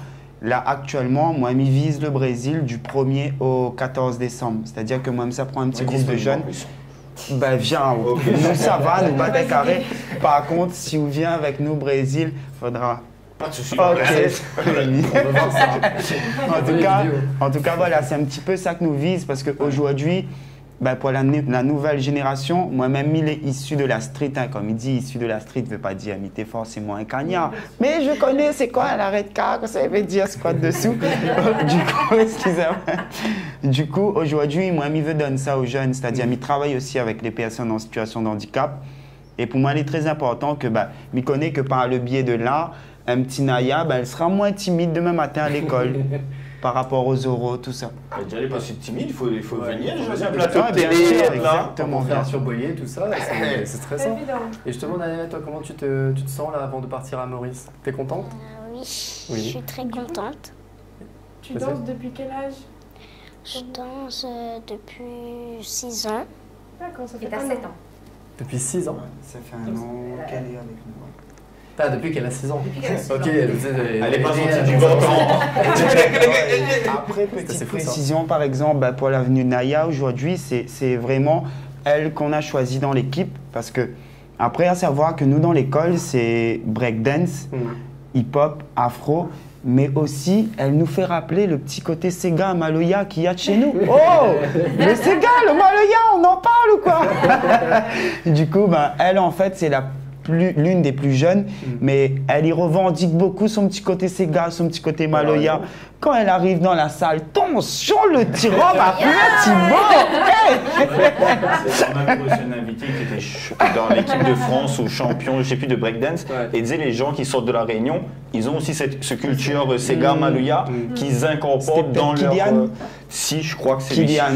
Là, actuellement, moi, je vise le Brésil du 1er au 14 décembre. C'est-à-dire que moi, ça prend un petit groupe de jeunes. Viens, nous ça va, nous battre carré. Par contre, si vous venez avec nous au Brésil, faudra. Pas de soucis. En tout cas, voilà, c'est un petit peu ça que nous vise parce qu'aujourd'hui, ben, pour la nouvelle génération, moi-même, il est issu de la street. Hein. Comme il dit issu de la street, ne veut pas dire imiter forcément un cagnard. Mais je connais, c'est quoi l'arrêt de car, ça veut dire squat dessous. Du coup, excusez-moi. Du coup, aujourd'hui, moi, il veut donner ça aux jeunes. C'est-à-dire, il travaille aussi avec les personnes en situation de handicap. Et pour moi, il est très important que, ben, il connaît que par le biais de l'art, un petit Naya, ben, elle sera moins timide demain matin à l'école. Par rapport aux oraux, tout ça. Déjà, elle n'est pas si timide, il faut venir. Je choisir un plateau plateau de télé, Exactement, faire surboyer, tout ça, c'est stressant. Évident. Et justement, Daniela, toi, comment tu te sens là avant de partir à Maurice? T'es contente? Oui, je suis très contente. Tu danses depuis quel âge? Je danse depuis 6 ans. D'accord, ça fait Et t'as 7 ans. Depuis 6 ans? Ça fait un an qu'elle est avec nous. Ah, depuis qu'elle a 6 ans. Depuis qu'elle a 6 ans. Ok, elle est pas sortie du ventre. Après, petite précision, par exemple, bah, pour l'avenue de Naya, aujourd'hui, c'est vraiment elle qu'on a choisie dans l'équipe. Parce que, après, à savoir que nous, dans l'école, c'est breakdance, hip-hop, afro. Mais aussi, elle nous fait rappeler le petit côté Sega Maloya qu'il y a de chez nous. Oh, le Sega, le Maloya, on en parle ou quoi? Du coup, ben, elle, en fait, c'est l'une des plus jeunes, mais elle y revendique beaucoup son petit côté Sega, son petit côté Maloya. Quand elle arrive dans la salle, attention, le tyran va faire Thibaut. C'est un invité qui était dans l'équipe de France ou champion, je sais plus, de breakdance, et disait les gens qui sortent de la Réunion, ils ont aussi cette culture Sega Maloya qu'ils incorporent dans leur... Si, je crois que c'est Kylian,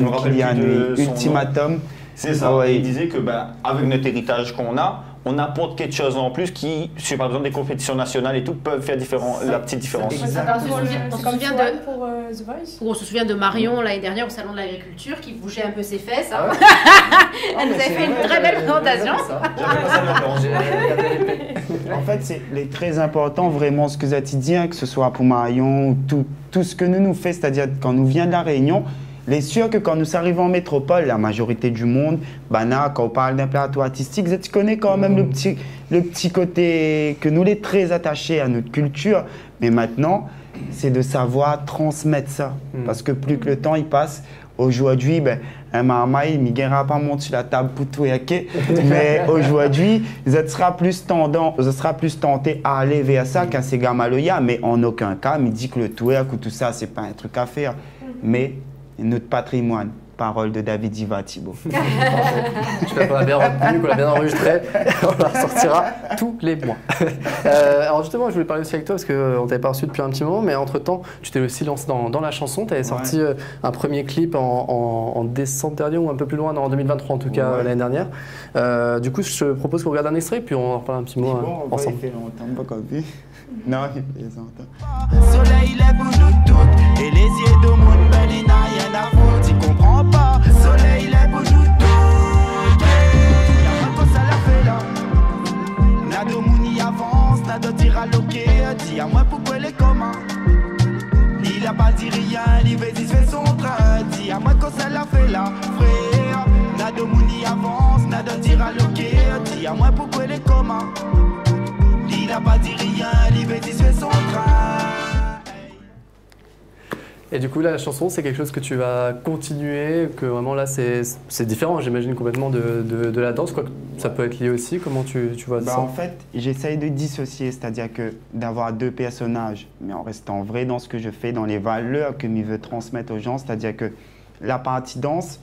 Ultimatum. C'est ça. Ouais. Il disait que avec notre héritage qu'on a, on apporte quelque chose en plus qui, par exemple des compétitions nationales et tout, peuvent faire la petite différence. On se souvient de Marion l'année dernière au Salon de l'Agriculture qui bougeait un peu ses fesses. Hein. Elle nous avait fait une très belle présentation. En fait, c'est très important vraiment ce que Zati dit, hein, que ce soit pour Marion ou tout ce que nous fait, c'est-à-dire quand nous vient de la Réunion. Il est sûr que quand nous arrivons en métropole, la majorité du monde, Bana, quand on parle d'un plateau artistique, tu connais quand même le petit côté que nous, les très attachés à notre culture. Mais maintenant, c'est de savoir transmettre ça. Parce que plus que le temps il passe, aujourd'hui, un marmaille, il ne pas monter sur la table pour tout yaquer. Mais aujourd'hui, vous serez plus tenté à aller vers ça qu'un Sega Maloya. Mais en aucun cas, il dit que le twerk ou tout ça, c'est pas un truc à faire. Mais notre patrimoine, parole de David Diva, Thibaut. J'espère qu'on l'a bien retenu, qu'on l'a bien enregistré. On la ressortira tous les mois. Alors justement, je voulais parler aussi avec toi parce qu'on ne t'avait pas reçu depuis un petit moment, mais entre-temps, tu t'es aussi lancé dans la chanson. Tu avais sorti un premier clip en décembre dernier ou un peu plus loin, en 2023 en tout cas, l'année dernière. Du coup, je te propose qu'on regarde un extrait puis on en reparle un petit mot ensemble. Il fait longtemps, pas comme lui. Non, il plaisante. Soleil lève nous toutes et les yeux de monde ben il n'a rien à foutre, il comprend pas. Soleil lève nous toutes. Y'a pas que ça la fait là. Nado mouni avance, nado tire à loquer. Dis à moi pourquoi les communs. Il a pas dit rien, il fait son train. Dis à moi que ça la fait là, frère. Nado mouni avance, nado tire à loquer. Dis à moi pourquoi les communs. Il n'a pas dit rien, il fait son train. Et du coup, là, la chanson, c'est quelque chose que tu vas continuer, que vraiment là, c'est différent, j'imagine, complètement de la danse, quoi. Ça peut être lié aussi, comment tu vois ça? En fait, j'essaye de dissocier, c'est-à-dire que d'avoir deux personnages, mais en restant vrai dans ce que je fais, dans les valeurs que je veux transmettre aux gens, c'est-à-dire que la partie danse,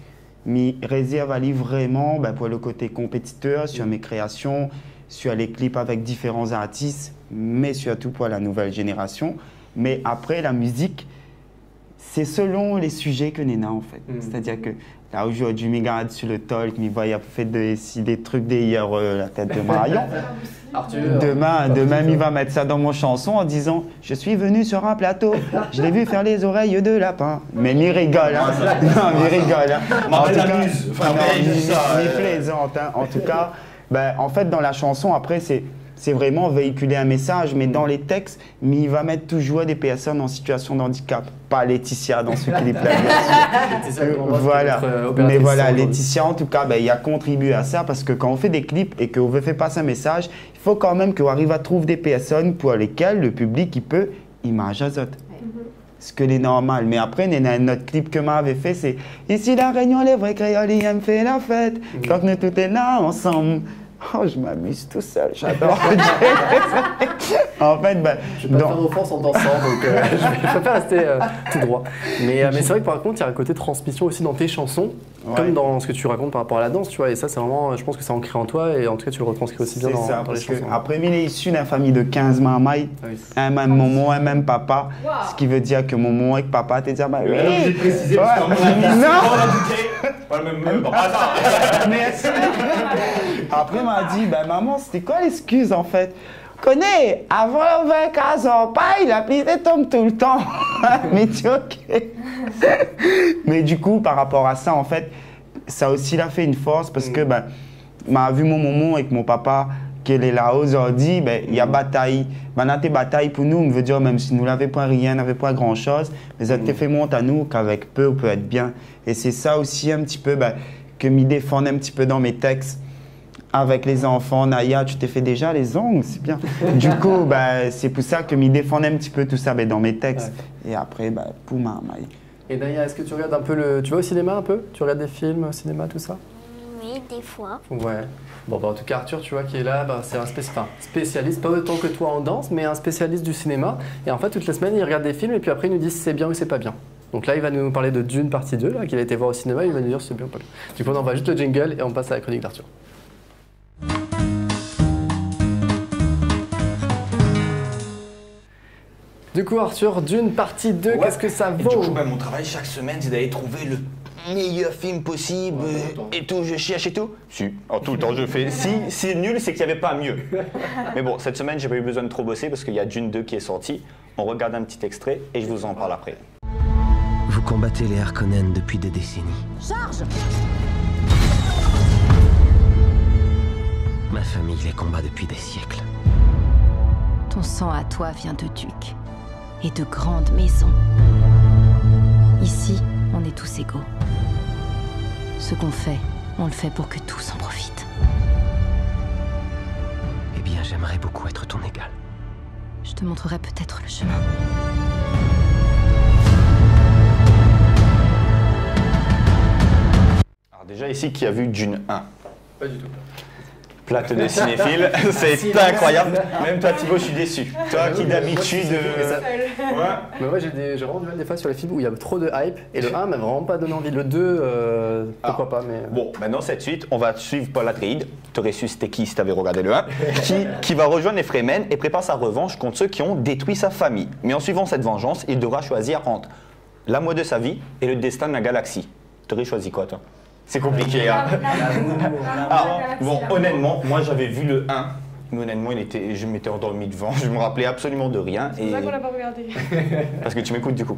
m'y réserve à aller vraiment pour le côté compétiteur, sur mes créations, sur les clips avec différents artistes, mais surtout pour la nouvelle génération. Mais après, la musique, c'est selon les sujets que Nena en fait. C'est-à-dire que là, aujourd'hui, je me garde sur le talk, je vois, il a fait des trucs d'hier, la tête de Marion. Demain, il va mettre ça dans mon chanson en disant « Je suis venu sur un plateau, je l'ai vu faire les oreilles de lapin. » Mais il rigole, hein. Non, il rigole, hein. En tout cas, il plaisante, hein. En tout cas, en fait, dans la chanson, après, c'est vraiment véhiculer un message, mais dans les textes, il va mettre toujours des personnes en situation de handicap. Pas Laetitia dans ce clip-là. Voilà. Mais voilà, Laetitia, en tout cas, il a contribué à ça parce que quand on fait des clips et qu'on veut faire passer un message, il faut quand même qu'on arrive à trouver des personnes pour lesquelles le public il peut image azote. ce que les normal. Mais après, notre clip que m'avait fait, c'est ici la Réunion, les vrais créoles, ils aiment faire la fête. Quand nous tout est là ensemble. Oh, je m'amuse tout seul, j'adore. En fait, ben, je vais pas faire offense en dansant, donc je préfère rester tout droit. Mais c'est vrai que par contre, il y a un côté transmission aussi dans tes chansons, comme dans ce que tu racontes par rapport à la danse, tu vois. Et ça, c'est vraiment, je pense que c'est ancré en toi, et en tout cas, tu le retranscris aussi bien dans les chansons. Après, il est issu d'une famille de 15 mamans, un même maman, un même papa. Wow. Ce qui veut dire que maman et papa, tu dis, bah oui. J'ai précisé parce pas le même. Merci. Après, il m'a dit, ben maman, c'était quoi l'excuse en fait? Connais, avant 24 ans, pas, il a pris des tombes tout le temps. Mais tu ok. Mais du coup, par rapport à ça, en fait, ça aussi l'a fait une force parce que, ben, m'a vu mon maman avec mon papa, qu'elle est là aujourd'hui, ben, il y a bataille. Ben, on a des batailles pour nous, on veut dire, même si nous n'avions pas rien, n'avait pas grand chose, mais ça te fait montre à nous qu'avec peu, on peut être bien. Et c'est ça aussi un petit peu, ben, que m'y défend un petit peu dans mes textes. Avec les enfants, Naya, tu t'es fait déjà les ongles, c'est bien. Du coup, bah, c'est pour ça que m'y défendais un petit peu tout ça dans mes textes. Ouais. Et après, bah, Pouma, Maï. Et Naya, est-ce que tu regardes un peu tu vas au cinéma un peu? Tu regardes des films au cinéma, tout ça? Oui, des fois. Ouais. Bon, bah, en tout cas, Arthur, tu vois, qui est là, bah, c'est un spécialiste, pas autant que toi en danse, mais un spécialiste du cinéma. Et en fait, toutes les semaines, il regarde des films et puis après, il nous dit si c'est bien ou c'est pas bien. Donc là, il va nous parler de Dune partie 2, qu'il a été voir au cinéma, il va nous dire si c'est bien ou pas bien. Du coup, on envoie juste le jingle et on passe à la chronique d'Arthur. Du coup, Arthur, Dune partie 2, qu'est-ce que ça vaut? Du coup, mon travail chaque semaine, c'est d'aller trouver le meilleur film possible et tout. Je cherche et tout. Si, tout le temps je fais. Si c'est nul, c'est qu'il n'y avait pas mieux. Mais bon, cette semaine, j'ai pas eu besoin de trop bosser parce qu'il y a Dune 2 qui est sorti. On regarde un petit extrait et je vous en parle après. Vous combattez les Harkonnen depuis des décennies. Charge! Ma famille les combat depuis des siècles. Ton sang à toi vient de ducs et de grandes maisons. Ici, on est tous égaux. Ce qu'on fait, on le fait pour que tous en profitent. Eh bien, j'aimerais beaucoup être ton égal. Je te montrerai peut-être le chemin. Alors déjà ici, qui a vu Dune 1? Pas du tout. Plate de cinéphile, c'est incroyable. Même toi, Thibaut, je suis déçu. Toi qui d'habitude. Mais ouais, j'ai vraiment du mal des fois sur les films où il y a trop de hype. Et le 1 m'a vraiment pas donné envie. Le 2, pourquoi pas. Mais... Bon, maintenant, cette suite, on va suivre Paul Atreides. Tu aurais su c'était qui si tu avais regardé le 1. qui va rejoindre les Fremen et prépare sa revanche contre ceux qui ont détruit sa famille. Mais en suivant cette vengeance, il devra choisir entre l'amour de sa vie et le destin de la galaxie. Tu aurais choisi quoi, toi? C'est compliqué, hein. Bon, honnêtement, moi j'avais vu le 1, mais honnêtement, je m'étais endormi devant, je me rappelais absolument de rien. C'est pour ça qu'on l'a pas regardé. Parce que tu m'écoutes du coup.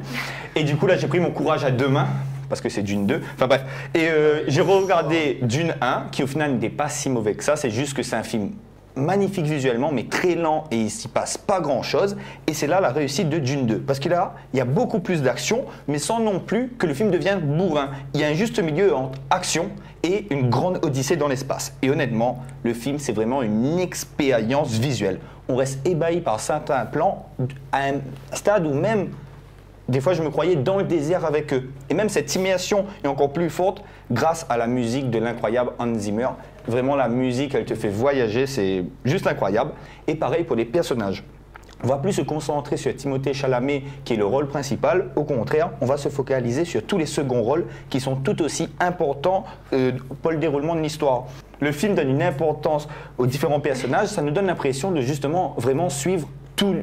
Et du coup, là, j'ai pris mon courage à deux mains, parce que c'est Dune 2, enfin bref. Et j'ai regardé Dune 1, qui au final n'était pas si mauvais que ça, c'est juste que c'est un film magnifique visuellement, mais très lent et il s'y passe pas grand chose. Et c'est là la réussite de Dune 2. Parce qu'il y a beaucoup plus d'action, mais sans non plus que le film devienne bourrin. Il y a un juste milieu entre action et une grande odyssée dans l'espace. Et honnêtement, le film, c'est vraiment une expérience visuelle. On reste ébahi par certains plans à un stade où même, des fois, je me croyais dans le désert avec eux. Et même cette immersion est encore plus forte grâce à la musique de l'incroyable Hans Zimmer. Vraiment, la musique, elle te fait voyager, c'est juste incroyable. Et pareil pour les personnages. On va plus se concentrer sur Timothée Chalamet, qui est le rôle principal. Au contraire, on va se focaliser sur tous les seconds rôles qui sont tout aussi importants pour le déroulement de l'histoire. Le film donne une importance aux différents personnages. Ça nous donne l'impression de justement vraiment suivre tout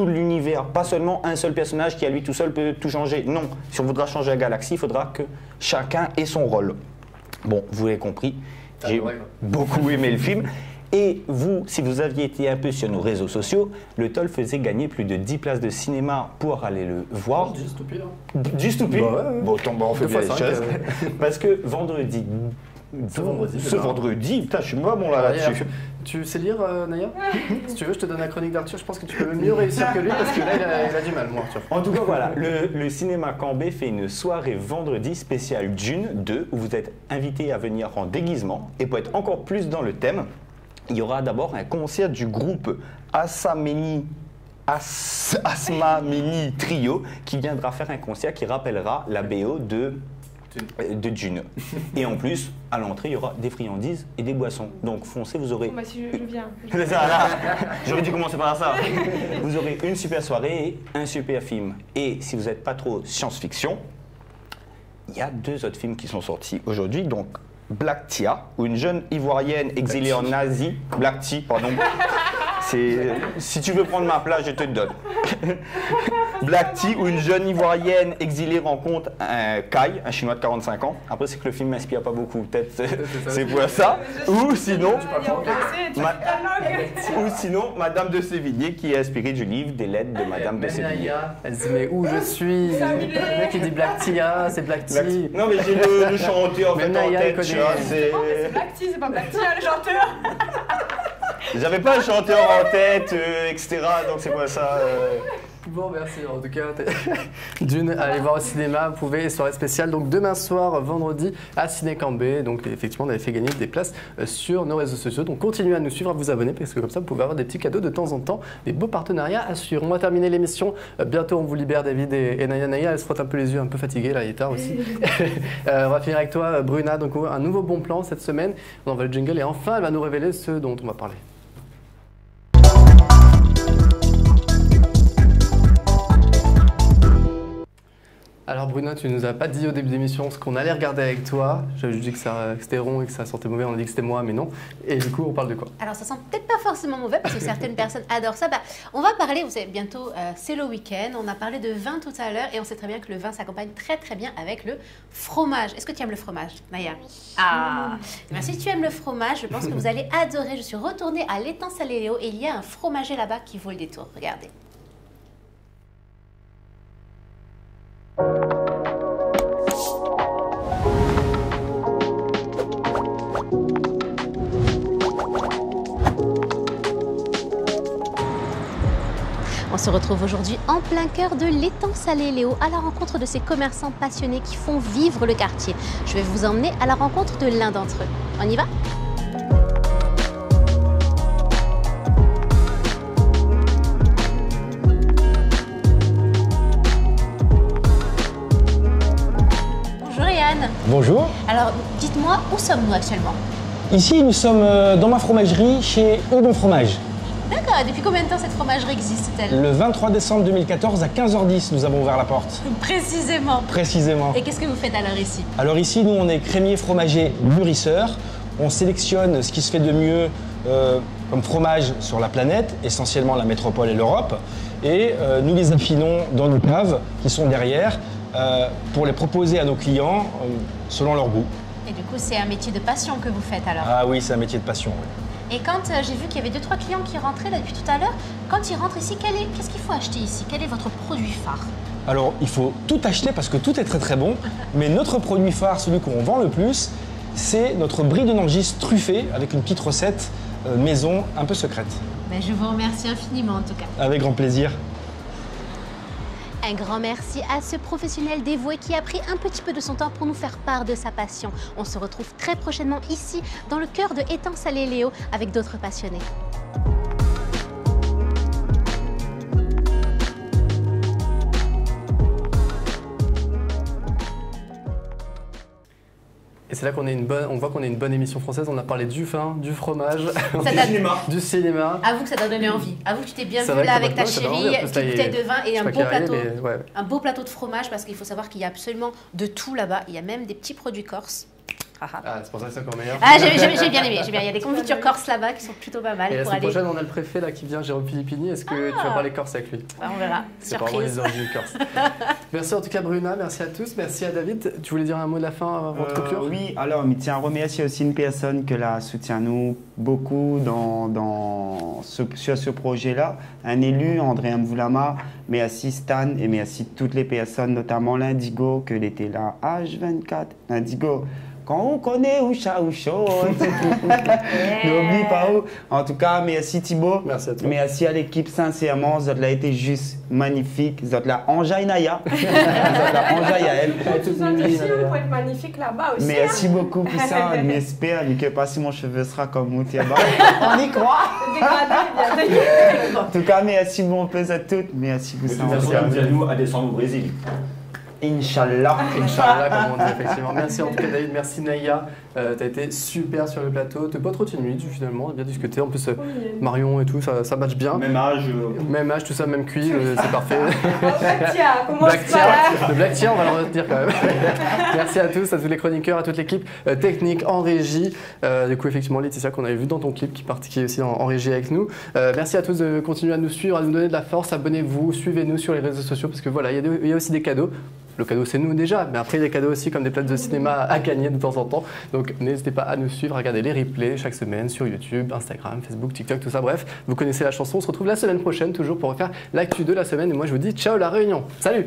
l'univers, pas seulement un seul personnage qui à lui tout seul peut tout changer. Non, si on voudra changer la galaxie, il faudra que chacun ait son rôle. Bon, vous l'avez compris, j'ai beaucoup aimé le film. Et vous, si vous aviez été un peu sur nos réseaux sociaux, le Toll faisait gagner plus de 10 places de cinéma pour aller le voir. Juste au pire. Juste au pire. Bah ouais. Bon, on fait bien les choses. Parce que vendredi, putain, je suis pas bon là là-dessus. Tu sais lire, Naya? Si tu veux, je te donne la chronique d'Arthur. Je pense que tu peux mieux réussir que lui parce que là, il a du mal, moi, Arthur. En tout cas, voilà, le cinéma Cambé fait une soirée vendredi spéciale Dune 2 où vous êtes invité à venir en déguisement. Et pour être encore plus dans le thème, il y aura d'abord un concert du groupe Assameni Asma Mini Trio qui viendra faire un concert qui rappellera la BO de Dune. Et en plus, à l'entrée, il y aura des friandises et des boissons. Donc foncez, vous aurez... Bah, si je viens. C'est ça, là. J'aurais dû commencer par ça. Vous aurez une super soirée et un super film. Et si vous n'êtes pas trop science-fiction, il y a 2 autres films qui sont sortis aujourd'hui. Donc Black Tia, où une jeune ivoirienne exilée en Asie... Black Tea, pardon. Si tu veux prendre ma place, je te donne. Black Tea, où une jeune ivoirienne exilée rencontre un Kai, un chinois de 45 ans. Après, c'est que le film m'inspire pas beaucoup, peut-être c'est pour ça. Ou sinon, Madame de Sévigné, qui est inspirée du livre des lettres de Madame de Sévigné. Elle se dit, mais où je suis? Le mec, il dit Black Tia, c'est Black Tea. Non, mais j'ai le chanteur en fait en tête, tu vois. C'est Black Tea, c'est pas Black Tia, le chanteur. J'avais pas le chanteur en tête, etc. Donc c'est quoi ça Bon, merci. En tout cas, Dune, allez voir au cinéma. Vous pouvez, soirée spéciale. Donc demain soir, vendredi, à Ciné Cambé. Donc effectivement, on avait fait gagner des places sur nos réseaux sociaux. Donc continuez à nous suivre, à vous abonner, parce que comme ça, vous pouvez avoir des petits cadeaux de temps en temps, des beaux partenariats à suivre. On va terminer l'émission. Bientôt, on vous libère, David et Naya. Naya, elle se frotte un peu les yeux, un peu fatiguée, là, il est tard aussi. On va finir avec toi, Bruna. Donc un nouveau bon plan cette semaine. On envoie le jingle et enfin, elle va nous révéler ce dont on va parler. Alors Bruna, tu nous as pas dit au début de l'émission ce qu'on allait regarder avec toi. J'avais dit que c'était rond et que ça sentait mauvais, on a dit que c'était moi, mais non. Et du coup, on parle de quoi? Alors ça sent peut-être pas forcément mauvais parce que certaines personnes adorent ça. On va parler, vous savez, bientôt c'est le week-end. On a parlé de vin tout à l'heure et on sait très bien que le vin s'accompagne très très bien avec le fromage. Est-ce que tu aimes le fromage, Naya? Ah, si tu aimes le fromage, je pense que vous allez adorer. Je suis retournée à l'étang Saléléo et il y a un fromager là-bas qui vaut le détour. Regardez. On se retrouve aujourd'hui en plein cœur de l'étang Saléléo à la rencontre de ces commerçants passionnés qui font vivre le quartier. Je vais vous emmener à la rencontre de l'un d'entre eux. On y va ? Bonjour Yann. Bonjour. Alors dites-moi, où sommes-nous actuellement? Ici, nous sommes dans ma fromagerie chez Bon Fromage. D'accord, et depuis combien de temps cette fromagerie existe-t-elle? Le 23 décembre 2014 à 15h10, nous avons ouvert la porte. Précisément. Précisément. Et qu'est-ce que vous faites alors ici? Alors ici, nous, on est crémier fromager mûrisseur. On sélectionne ce qui se fait de mieux comme fromage sur la planète, essentiellement la métropole et l'Europe. Et nous les affinons dans nos caves qui sont derrière pour les proposer à nos clients selon leur goût. Et du coup, c'est un métier de passion que vous faites alors? Ah oui, c'est un métier de passion, oui. Et quand j'ai vu qu'il y avait 2-3 clients qui rentraient là depuis tout à l'heure, quand ils rentrent ici, qu'est-ce qu'il faut acheter ici? Quel est votre produit phare? Alors, il faut tout acheter parce que tout est très très bon, mais notre produit phare, celui qu'on vend le plus, c'est notre brie de Nangis truffé avec une petite recette maison un peu secrète. Mais je vous remercie infiniment en tout cas. Avec grand plaisir. Un grand merci à ce professionnel dévoué qui a pris un petit peu de son temps pour nous faire part de sa passion. On se retrouve très prochainement ici, dans le cœur de étang Saléléo, avec d'autres passionnés. Et c'est là qu'on on voit qu'on est une bonne émission française. On a parlé du vin, du fromage, du cinéma. Avoue que ça t'a donné envie. Avoue que tu t'es bien vu là avec ta chérie, une petite bouteille de vin et un beau plateau de fromage parce qu'il faut savoir qu'il y a absolument de tout là-bas. Il y a même des petits produits corses. Ah, c'est pour ça que c'est encore meilleur. Ah, j'ai bien aimé. Il y a des confitures corses là-bas qui sont plutôt pas mal. Et la pour semaine aller... prochaine, on a le préfet là qui vient, Jérôme Philippini. Est-ce que tu vas parler corse avec lui? On verra. C'est pas vraiment les origines corse. Merci en tout cas Bruna, merci à tous, merci à David. Tu voulais dire un mot de la fin avant votre coupure? Oui, alors je tiens à remercier aussi une personne qui la soutient nous beaucoup sur ce projet-là. Un élu, André Mvoulama, mais aussi Stan et mais aussi toutes les personnes, notamment l'Indigo, que était là H24. L'Indigo, Quand on connaît où chat ou chaud. N'oublie pas où. En tout cas, merci Thibaut. Merci à toi. Merci à l'équipe, sincèrement. Vous avez été juste magnifique. Vous avez la Anjaï Naya. Vous avez la Anjaï à elle. Vous autres aussi, vous pouvez être magnifique là-bas aussi. Merci hein. beaucoup pour ça. J'espère que pas si mon cheveu sera comme Moutiaba. On y croit. En tout cas, merci bon plus à toutes. Merci pour ça. De toute façon, nous à descendre au Brésil. Inch'Allah. Inch'Allah, comme on dit effectivement. Merci en tout cas David, merci Naya. Tu as été super sur le plateau. Tu n'es pas trop timide finalement, on a bien discuté. En plus, Marion et tout, ça match bien. Même âge. Même âge, tout ça, même cuit, c'est parfait. Black Tia, le Black Tia, on va le retenir quand même. Merci à tous, à tous les chroniqueurs, à toute l'équipe technique en régie. Du coup, effectivement, Laetitia, qu'on avait vu dans ton clip, qui est aussi en régie avec nous. Merci à tous de continuer à nous suivre, à nous donner de la force. Abonnez-vous, suivez-nous sur les réseaux sociaux parce que voilà, il y a aussi des cadeaux. Le cadeau, c'est nous déjà, mais après, il y a des cadeaux aussi comme des places de cinéma à gagner de temps en temps. Donc, n'hésitez pas à nous suivre, à regarder les replays chaque semaine sur YouTube, Instagram, Facebook, TikTok, tout ça. Bref, vous connaissez la chanson. On se retrouve la semaine prochaine, toujours pour refaire l'actu de la semaine. Et moi, je vous dis ciao la Réunion. Salut!